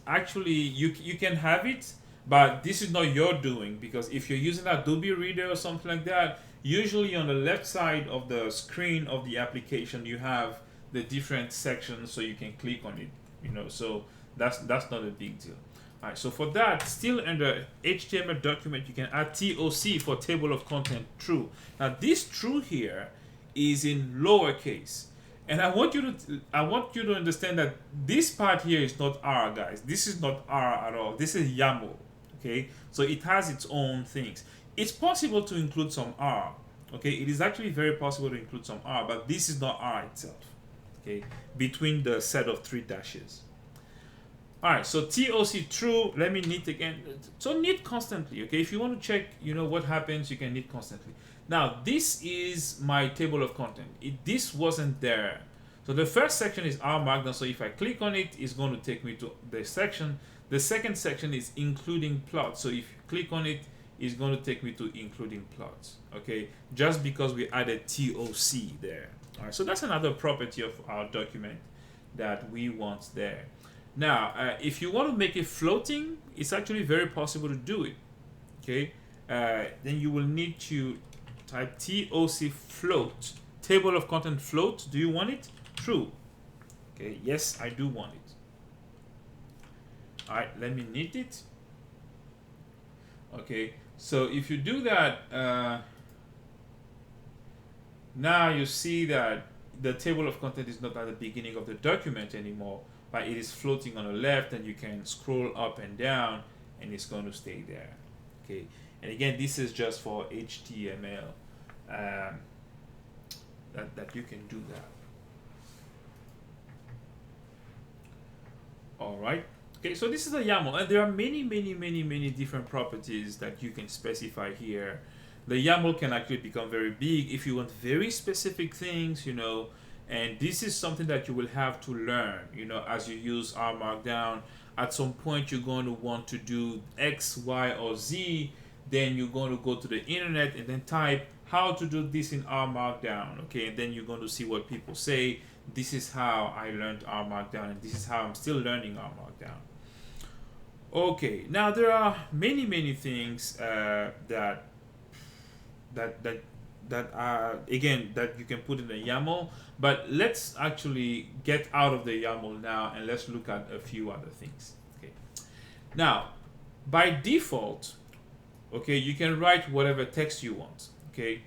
actually you can have it, but this is not your doing, because if you're using Adobe Reader or something like that, usually on the left side of the screen of the application you have the different sections, so you can click on it. So that's not a big deal. All right, so for that, still under HTML document, you can add TOC for table of content true. Now this true here is in lowercase, and I want you to understand that this part here is not R, guys. This is not R at all. This is YAML. Okay, so it has its own things. It's possible to include some R. Okay, it is actually very possible to include some R, but this is not R itself. Okay, between the set of 3 dashes. All right, so TOC true. Let me knit again. So knit constantly. Okay, if you want to check, what happens, you can knit constantly. Now this is my table of content. This wasn't there. So the first section is Rmarkdown. So if I click on it, it's going to take me to the section. The second section is including plots. So if you click on it, it's going to take me to including plots. Okay, just because we added TOC there. All right, so that's another property of our document that we want there. Now, if you want to make it floating, it's actually very possible to do it. Okay, then you will need to type TOC float, table of content float. Do you want it? True. Okay, yes, I do want it. All right, let me knit it. Okay, so if you do that, now you see that the table of content is not at the beginning of the document anymore, but it is floating on the left, and you can scroll up and down and it's going to stay there. Okay, and again, this is just for HTML, that you can do that. All right. Okay, so this is a YAML, and there are many different properties that you can specify here. The YAML can actually become very big if you want very specific things, and this is something that you will have to learn, as you use Rmarkdown. At some point, you're going to want to do X, Y, or Z. Then you're going to go to the internet and then type how to do this in Rmarkdown. Okay, and then you're going to see what people say. This is how I learned Rmarkdown, and this is how I'm still learning Rmarkdown. Okay, now there are many things that are, again, that you can put in the YAML, but let's actually get out of the YAML now and let's look at a few other things. Okay, now by default, okay, you can write whatever text you want, okay,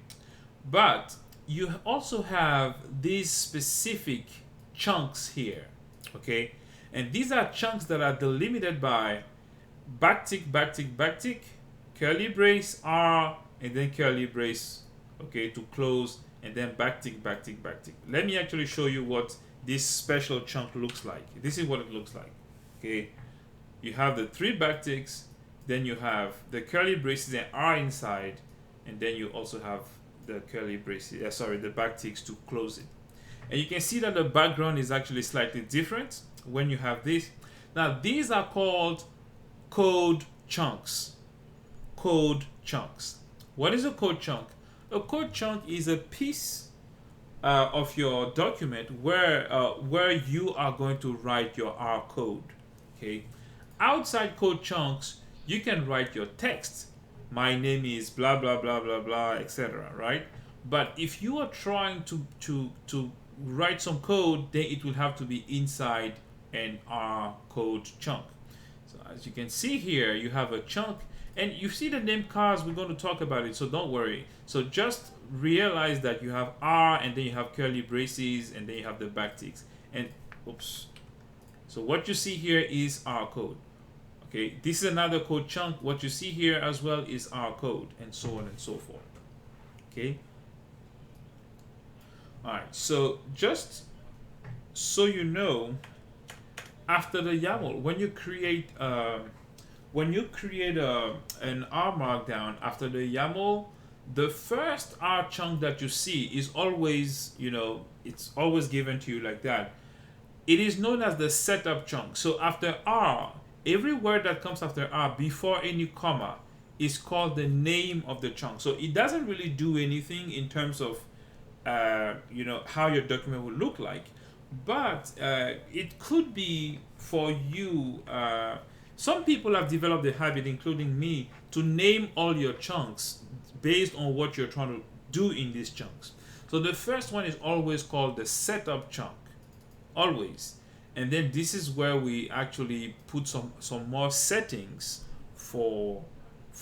but you also have these specific chunks here, okay, and these are chunks that are delimited by backtick, curly brace R, and then curly brace, okay, to close, and then backtick. Let me actually show you what this special chunk looks like. This is what it looks like. Okay, you have the 3 backticks, then you have the curly braces and R inside, and then you also have the curly braces, the backticks to close it. And you can see that the background is actually slightly different when you have this. Now these are called code chunks. What is a code chunk? A code chunk is a piece of your document where you are going to write your R code. Okay, outside code chunks, you can write your text. My name is blah blah blah blah blah, etc. Right? But if you are trying to write some code, then it will have to be inside an R code chunk. So as you can see here, you have a chunk, And you see the name cars, we're going to talk about it, so don't worry. So just realize that you have R, and then you have curly braces, and then you have the backticks. And oops. So what you see here is our code. Okay, this is another code chunk. What you see here as well is our code, and so on and so forth. Okay. All right. So just so you know, after the YAML, when you create an Rmarkdown after the YAML, the first R chunk that you see is always, it's always given to you like that. It is known as the setup chunk. So after R, every word that comes after R before any comma is called the name of the chunk. So it doesn't really do anything in terms of how your document will look like, but it could be for you. Some people have developed the habit, including me, to name all your chunks based on what you're trying to do in these chunks. So the first one is always called the setup chunk, always. And then this is where we actually put some more settings for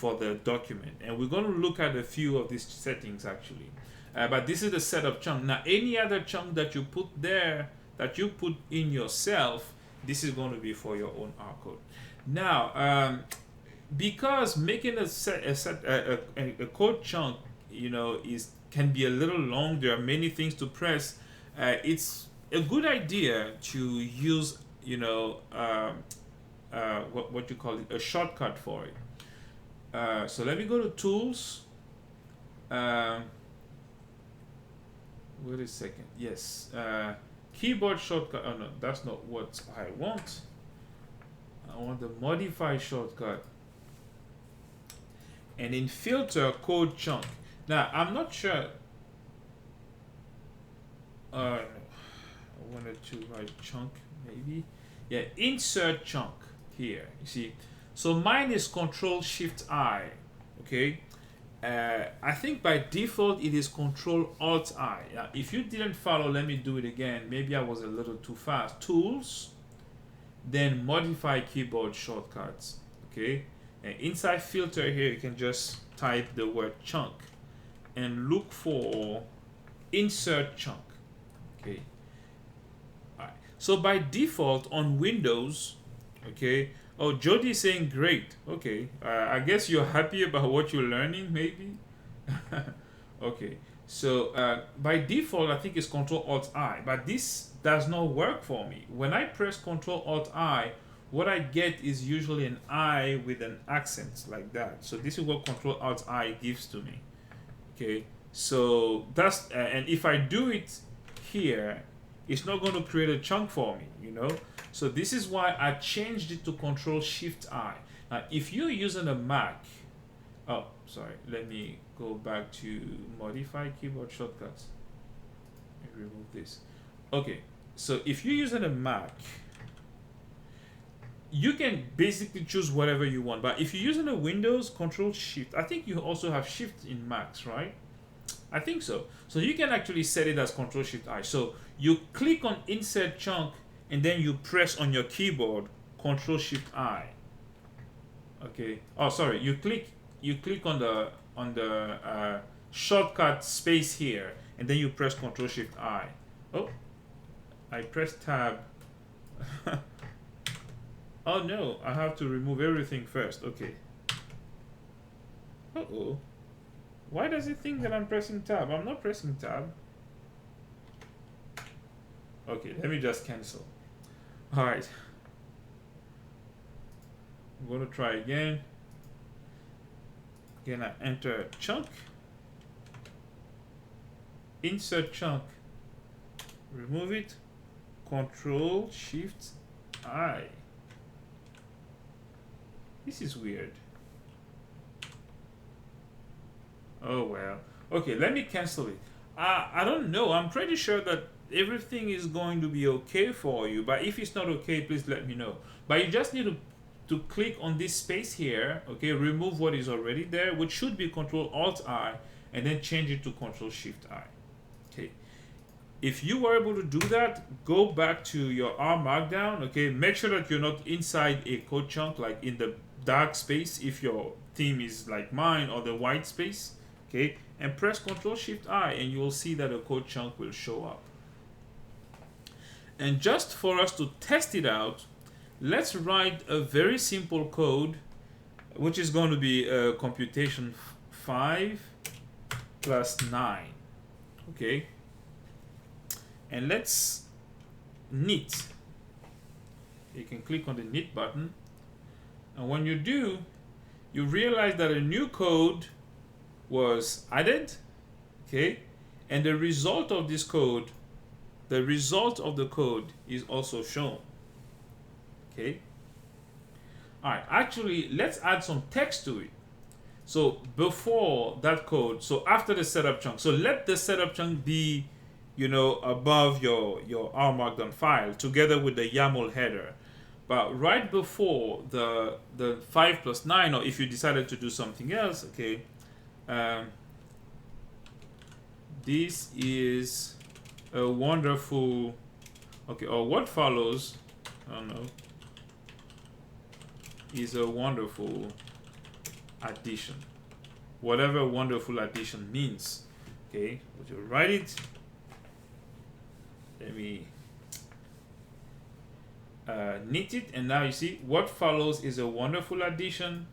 the document. And we're going to look at a few of these settings actually. But this is the setup chunk. Now, any other chunk that you put there, that you put in yourself, this is going to be for your own R code. Now, because making a code chunk, can be a little long. There are many things to press. It's a good idea to use, what you call it, a shortcut for it. So let me go to Tools. Wait a second. Yes. Keyboard shortcut. Oh no, that's not what I want. I want the modify shortcut. And in filter, code chunk. Now, I'm not sure. I wanted to write chunk, maybe. Yeah, insert chunk here. You see, so mine is Control-Shift-I. Okay. I think by default it is Control-Alt-I. If you didn't follow, let me do it again. Maybe I was a little too fast. Tools, then modify keyboard shortcuts. Okay. And inside filter here, you can just type the word chunk and look for insert chunk. Okay. All right. So by default on Windows, okay. Oh, Jody is saying great. Okay. I guess you're happy about what you're learning, maybe. Okay. So by default, I think it's Control-Alt-I, but this does not work for me. When I press Control-Alt-I, what I get is usually an I with an accent like that. So this is what Control-Alt-I gives to me. Okay. So that's and if I do it here, it's not going to create a chunk for me, So this is why I changed it to Control-Shift-I. Now, if you're using a Mac, oh, sorry, let me go back to modify keyboard shortcuts. Let me remove this. Okay, so if you're using a Mac, you can basically choose whatever you want. But if you're using a Windows, Control-Shift, I think you also have Shift in Macs, right? I think so. So you can actually set it as Control-Shift-I. So you click on Insert Chunk, and then you press on your keyboard Control-Shift-I. Okay. Oh, sorry. You click on the shortcut space here, and then you press Control-Shift-I. Oh, I pressed Tab. Oh no, I have to remove everything first. Okay. Uh-oh. Why does it think that I'm pressing Tab? I'm not pressing Tab. Okay, let me just cancel. All right. I'm going to try again. Again, I enter chunk. Insert chunk. Remove it. Control-Shift-I. This is weird. Oh well. Okay, let me cancel it. I don't know. I'm pretty sure that everything is going to be okay for you. But if it's not okay, please let me know. But you just need to click on this space here. Okay, remove what is already there, which should be Control-Alt-I, and then change it to Control-Shift-I. Okay. If you were able to do that, go back to your Rmarkdown. Okay, make sure that you're not inside a code chunk, like in the dark space if your theme is like mine, or the white space, okay, and press Ctrl Shift I, and you will see that a code chunk will show up. And just for us to test it out, let's write a very simple code, which is going to be computation 5 plus 9, okay, and let's knit. You can click on the knit button, and when you do, you realize that a new code was added, okay, and the result of this code, the result of the code is also shown, okay. All right, actually, let's add some text to it. So before that code, so after the setup chunk, so let the setup chunk be, you know, above your Rmarkdown file together with the YAML header. But right before the 5 plus 9, or if you decided to do something else, okay, this is a wonderful, okay, or what follows, I don't know, is a wonderful addition. Whatever wonderful addition means, okay, would you write it? Let me knit it, and now you see what follows is a wonderful addition,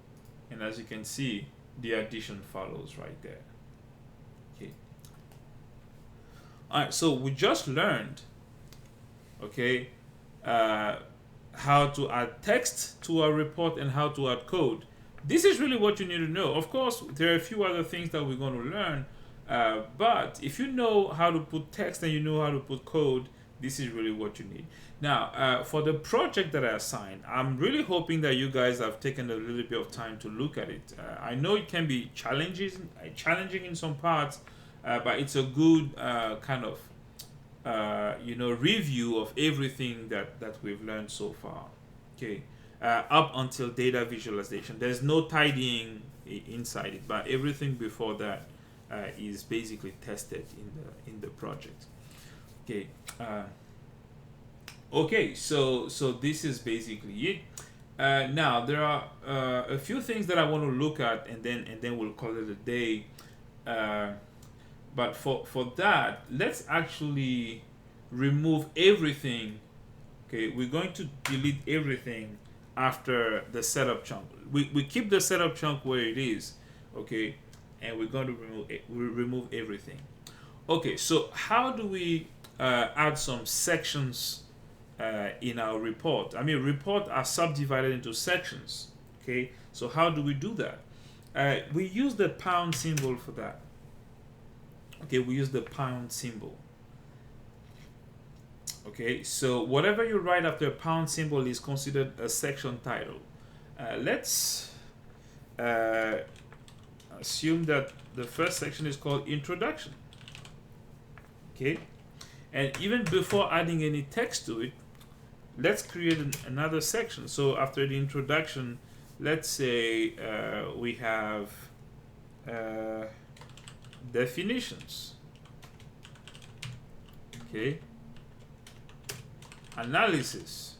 and as you can see, the addition follows right there, okay. All right, so we just learned, okay, how to add text to our report and how to add code. This is really what you need to know. Of course, there are a few other things that we're going to learn, but if you know how to put text and you know how to put code, this is really what you need. Now, for the project that I assigned, I'm really hoping that you guys have taken a little bit of time to look at it. I know it can be challenging in some parts, but it's a good kind of you know, review of everything that we've learned so far, okay, up until data visualization. There's no tidying inside it, but everything before that is basically tested in the project, okay. Okay, so this is basically it. Now there are a few things that I want to look at, and then we'll call it a day. But for that, let's actually remove everything. Okay, we're going to delete everything after the setup chunk. We keep the setup chunk where it is, okay, and we're going to remove everything. Okay, so how do we add some sections in our report? I mean, reports are subdivided into sections, okay, so how do we do that? We use the pound symbol for that. Okay, we use the pound symbol. Okay, so whatever you write after a pound symbol is considered a section title. Let's assume that the first section is called Introduction. Okay, and even before adding any text to it, let's create another section. So after the introduction, let's say we have definitions, okay, analysis,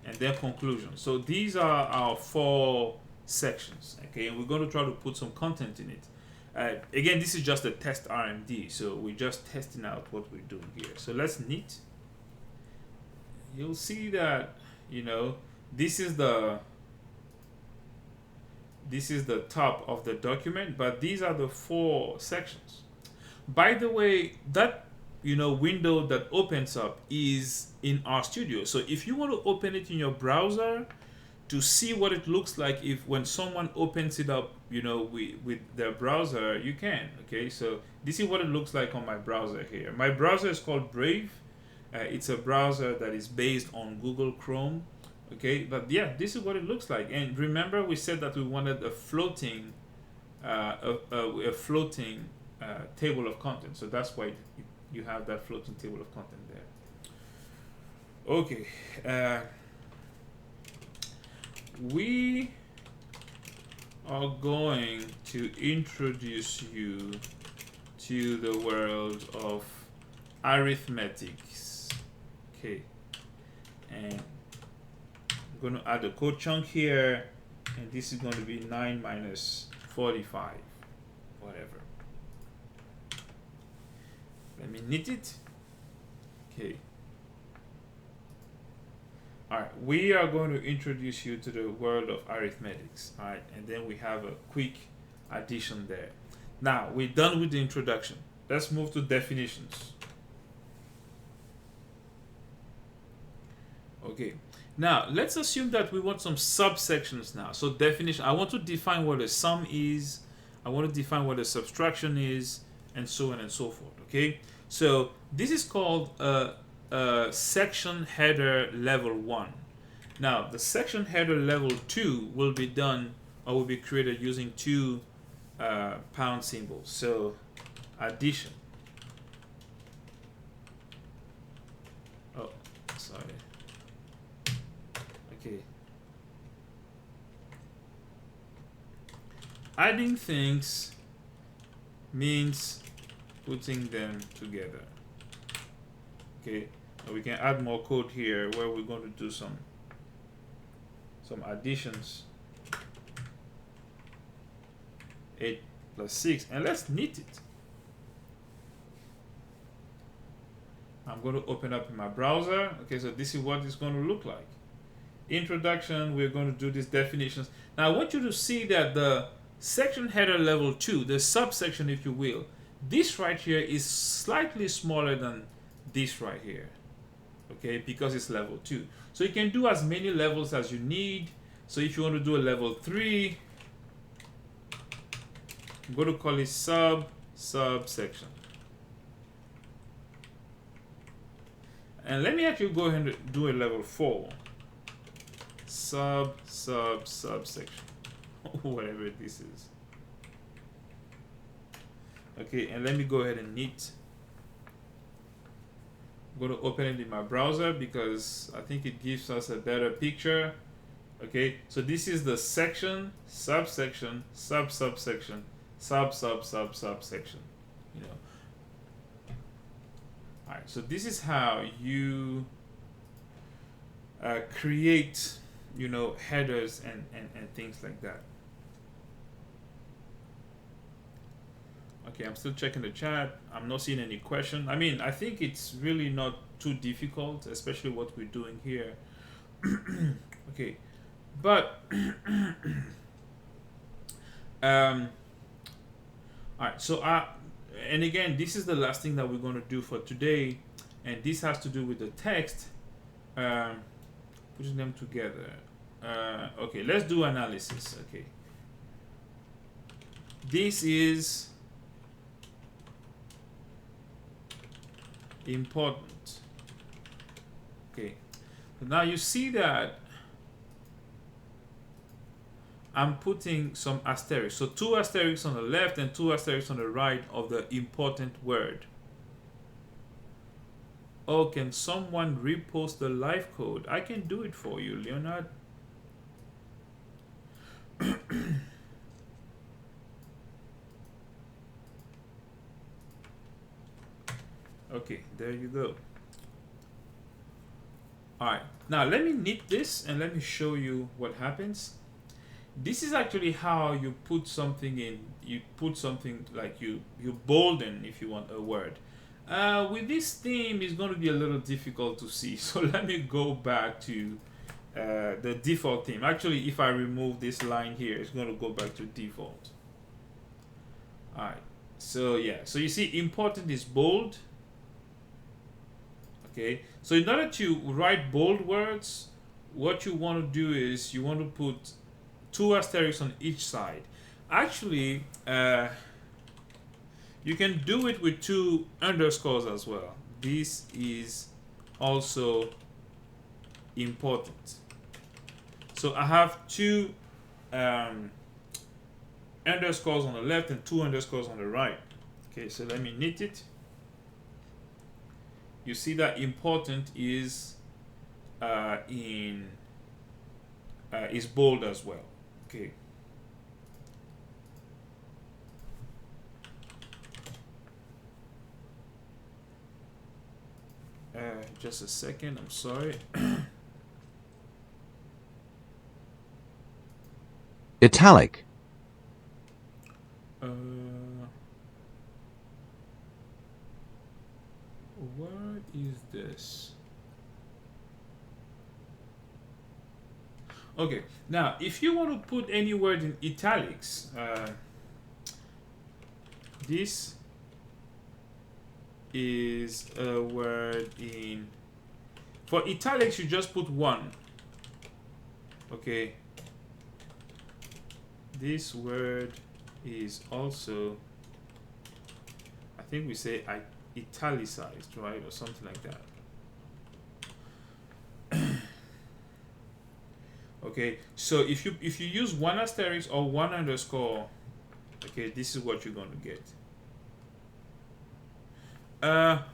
and then conclusion. So these are our 4 sections, okay, and we're going to try to put some content in it. Again, this is just a test RMD, so we're just testing out what we're doing here. So let's knit. You'll see that, you know, this is the top of the document, but these are the 4 sections. By the way, that, you know, window that opens up is in RStudio. So if you want to open it in your browser to see what it looks like when someone opens it up, you know, with their browser, you can. Okay, so this is what it looks like on my browser here. My browser is called Brave. It's a browser that is based on Google Chrome. Okay, but yeah, this is what it looks like. And remember, we said that we wanted a floating table of content. So that's why you have that floating table of content there. Okay, we are going to introduce you to the world of arithmetics. Okay, and I'm going to add a code chunk here, and this is going to be 9 minus 45, whatever. Let me knit it. Okay. All right, we are going to introduce you to the world of arithmetics. All right, and then we have a quick addition there. Now, we're done with the introduction. Let's move to definitions. Okay, now let's assume that we want some subsections now. So definition, I want to define what a sum is, I want to define what a subtraction is, and so on and so forth. Okay, so this is called section header level 1. Now the section header level 2 will be done or will be created using two pound symbols. So addition. Oh, sorry. Okay. Adding things means putting them together. Okay, and we can add more code here where we're going to do some additions. 8 plus 6, and let's knit it. I'm going to open up in my browser. Okay, so this is what it's going to look like. Introduction, we're going to do these definitions. Now I want you to see that the section header level 2, the subsection if you will, this right here is slightly smaller than this right here. Okay, because it's level 2. So you can do as many levels as you need. So if you want to do a level 3, I'm going to call it subsection. And let me actually go ahead and do a level 4. Subsection. Whatever this is. Okay, and let me go ahead and knit. I'm going to open it in my browser because I think it gives us a better picture. Okay, so this is the section, subsection, subsection, subsection. You know. All right, so this is how you create, you know, headers and things like that. Okay, I'm still checking the chat. I'm not seeing any question. I mean, I think it's really not too difficult, especially what we're doing here. Okay, but all right. So and again, this is the last thing that we're going to do for today, and this has to do with the text. Putting them together. Okay, let's do analysis. Okay, this is important. Okay, so now you see that I'm putting some asterisks. So 2 asterisks on the left and 2 asterisks on the right of the important word. Oh, can someone repost the live code? I can do it for you, Leonard. Okay, there you go. All right, now let me knit this and let me show you what happens. This is actually how you put something in. You put something like you bolden, if you want, a word. With this theme, it's going to be a little difficult to see. So let me go back to the default theme. Actually, if I remove this line here, it's going to go back to default. All right. So yeah. So you see, important is bold. Okay. So in order to write bold words, what you want to do is you want to put 2 asterisks on each side. Actually, you can do it with 2 underscores as well. This is also important. So I have 2 underscores on the left and 2 underscores on the right. Okay, so let me knit it. You see that important is is bold as well. Okay. Just a second, I'm sorry. Italic. Where is this? Okay, now if you want to put any word in italics, this is a word in. For italics, you just put one. Okay. This word is also, I think we say italicized, right, or something like that. Okay, so if you use one asterisk or one underscore, okay, this is what you're going to get.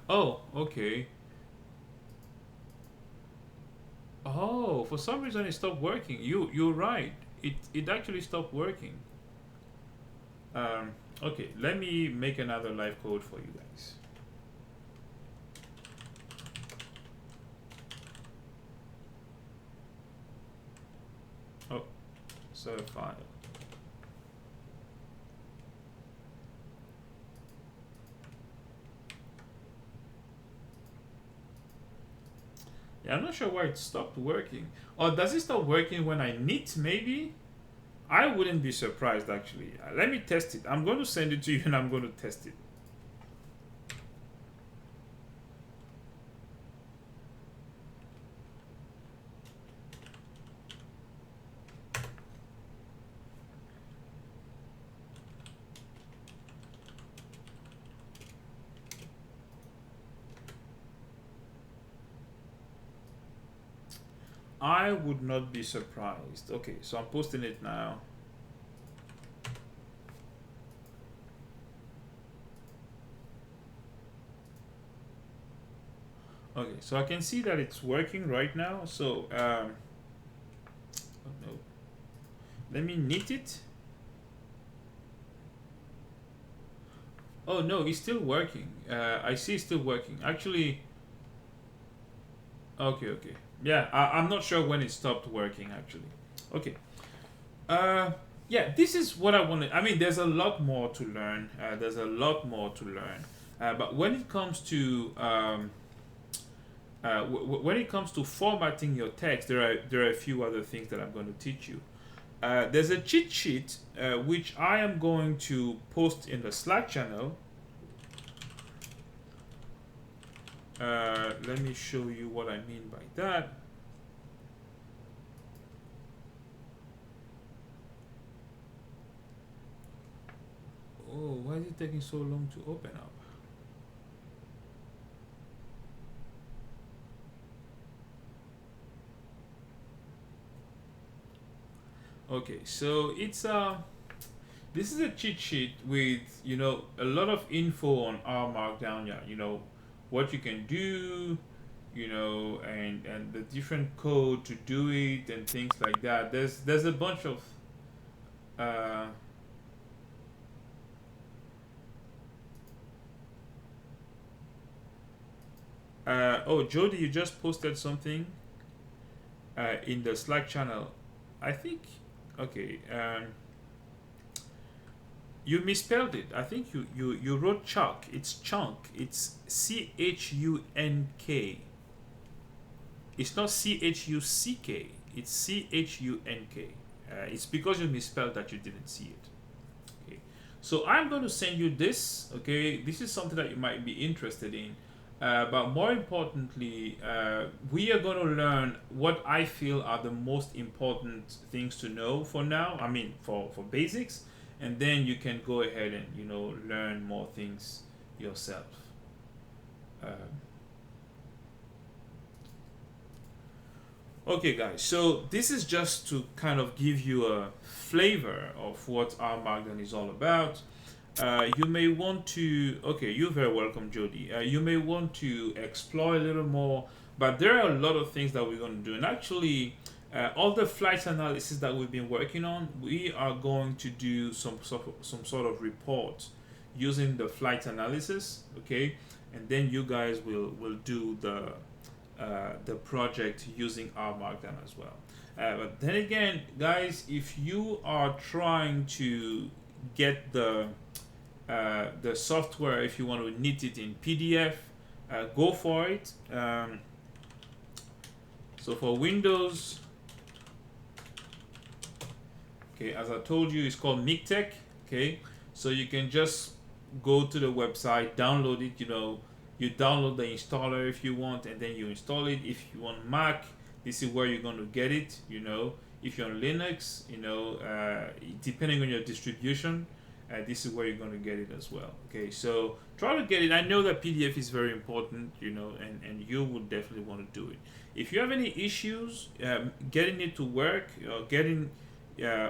Oh, okay. Oh, for some reason it stopped working. You're right. It actually stopped working. Okay, let me make another live code for you guys. Oh, save file. Yeah, I'm not sure why it stopped working. Or does it stop working when I knit, maybe? I wouldn't be surprised, actually. Let me test it. I'm going to send it to you and I'm going to test it. I would not be surprised. Okay, so I'm posting it now. Okay, so I can see that it's working right now. So, oh no. Let me knit it. Oh no, it's still working. I see it's still working. Actually, okay. Yeah, I'm not sure when it stopped working, actually. Okay. Yeah, this is what I wanted. I mean, there's a lot more to learn. But when it comes to when it comes to formatting your text, there are a few other things that I'm going to teach you. There's a cheat sheet which I am going to post in the Slack channel. Let me show you what I mean by that. Oh, why is it taking so long to open up? Okay, so it's this is a cheat sheet with a lot of info on Rmarkdown. Yeah, what you can do, and the different code to do it and things like that. There's a bunch of oh, Jody, you just posted something in the Slack channel. I think, okay, you misspelled it. I think you wrote chunk. It's chunk. It's CHUNK. It's not CHUCK. It's CHUNK. It's because you misspelled that you didn't see it. Okay. So I'm going to send you this. Okay. This is something that you might be interested in. But more importantly, we are going to learn what I feel are the most important things to know for now. I mean, for basics, and then you can go ahead and learn more things yourself. Okay, guys. So this is just to kind of give you a flavor of what Rmarkdown is all about. You may want to, okay, you're very welcome, Jody. You may want to explore a little more, but there are a lot of things that we're going to do. And actually, all the flight analysis that we've been working on, we are going to do some sort of report using the flight analysis, okay? And then you guys will do the project using Rmarkdown as well. But then again, guys, if you are trying to get the software, if you want to knit it in PDF, go for it. So for Windows, okay, as I told you, it's called MikTeX. Okay, so you can just go to the website, download it. You download the installer if you want, and then you install it. If you want Mac, this is where you're going to get it. If you're on Linux, depending on your distribution, this is where you're going to get it as well. Okay, so try to get it. I know that PDF is very important, and you would definitely want to do it. If you have any issues getting it to work,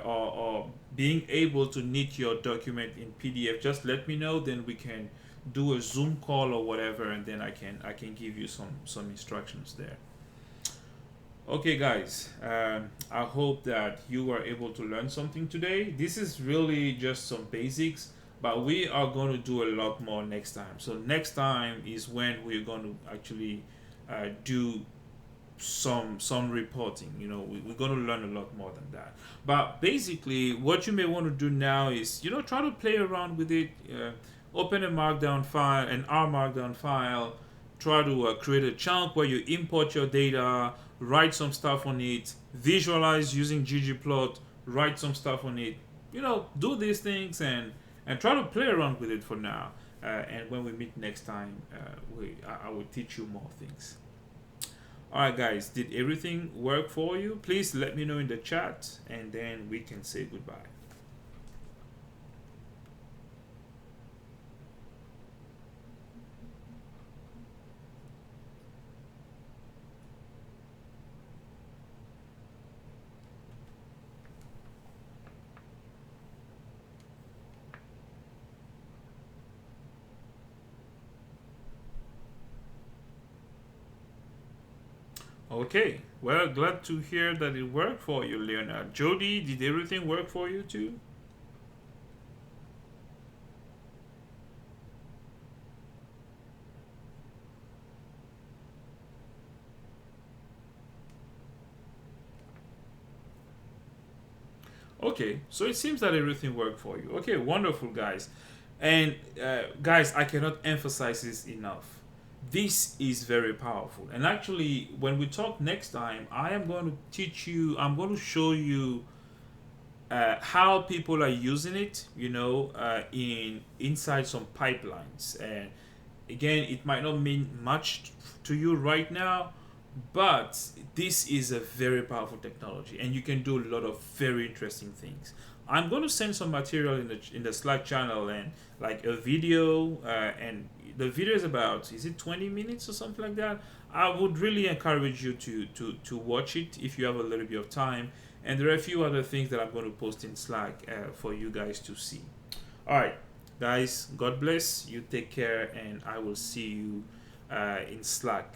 or being able to knit your document in PDF, just let me know. Then we can do a Zoom call or whatever, and then I can give you some instructions there. Okay, guys, I hope that you were able to learn something today. This is really just some basics, but we are going to do a lot more next time. So next time is when we're going to actually do some reporting. We're going to learn a lot more than that. But basically, what you may want to do now is try to play around with it. Open a Markdown file, an Rmarkdown file. Try to create a chunk where you import your data, write some stuff on it, visualize using ggplot, write some stuff on it. Do these things and try to play around with it for now. And when we meet next time, I will teach you more things. Alright, guys, did everything work for you? Please let me know in the chat, and then we can say goodbye. Okay, well, glad to hear that it worked for you, Leonard. Jody, did everything work for you too? Okay, so it seems that everything worked for you. Okay, wonderful, guys. And guys, I cannot emphasize this enough. This is very powerful. And actually, when we talk next time, I am going to teach you, I'm going to show you how people are using it, inside some pipelines. And again, it might not mean much to you right now, but this is a very powerful technology, and you can do a lot of very interesting things. I'm going to send some material in the Slack channel, and like a video, and the video is about, is it 20 minutes or something like that? I would really encourage you to watch it if you have a little bit of time. And there are a few other things that I'm going to post in Slack for you guys to see. All right, guys, God bless you. Take care, and I will see you in Slack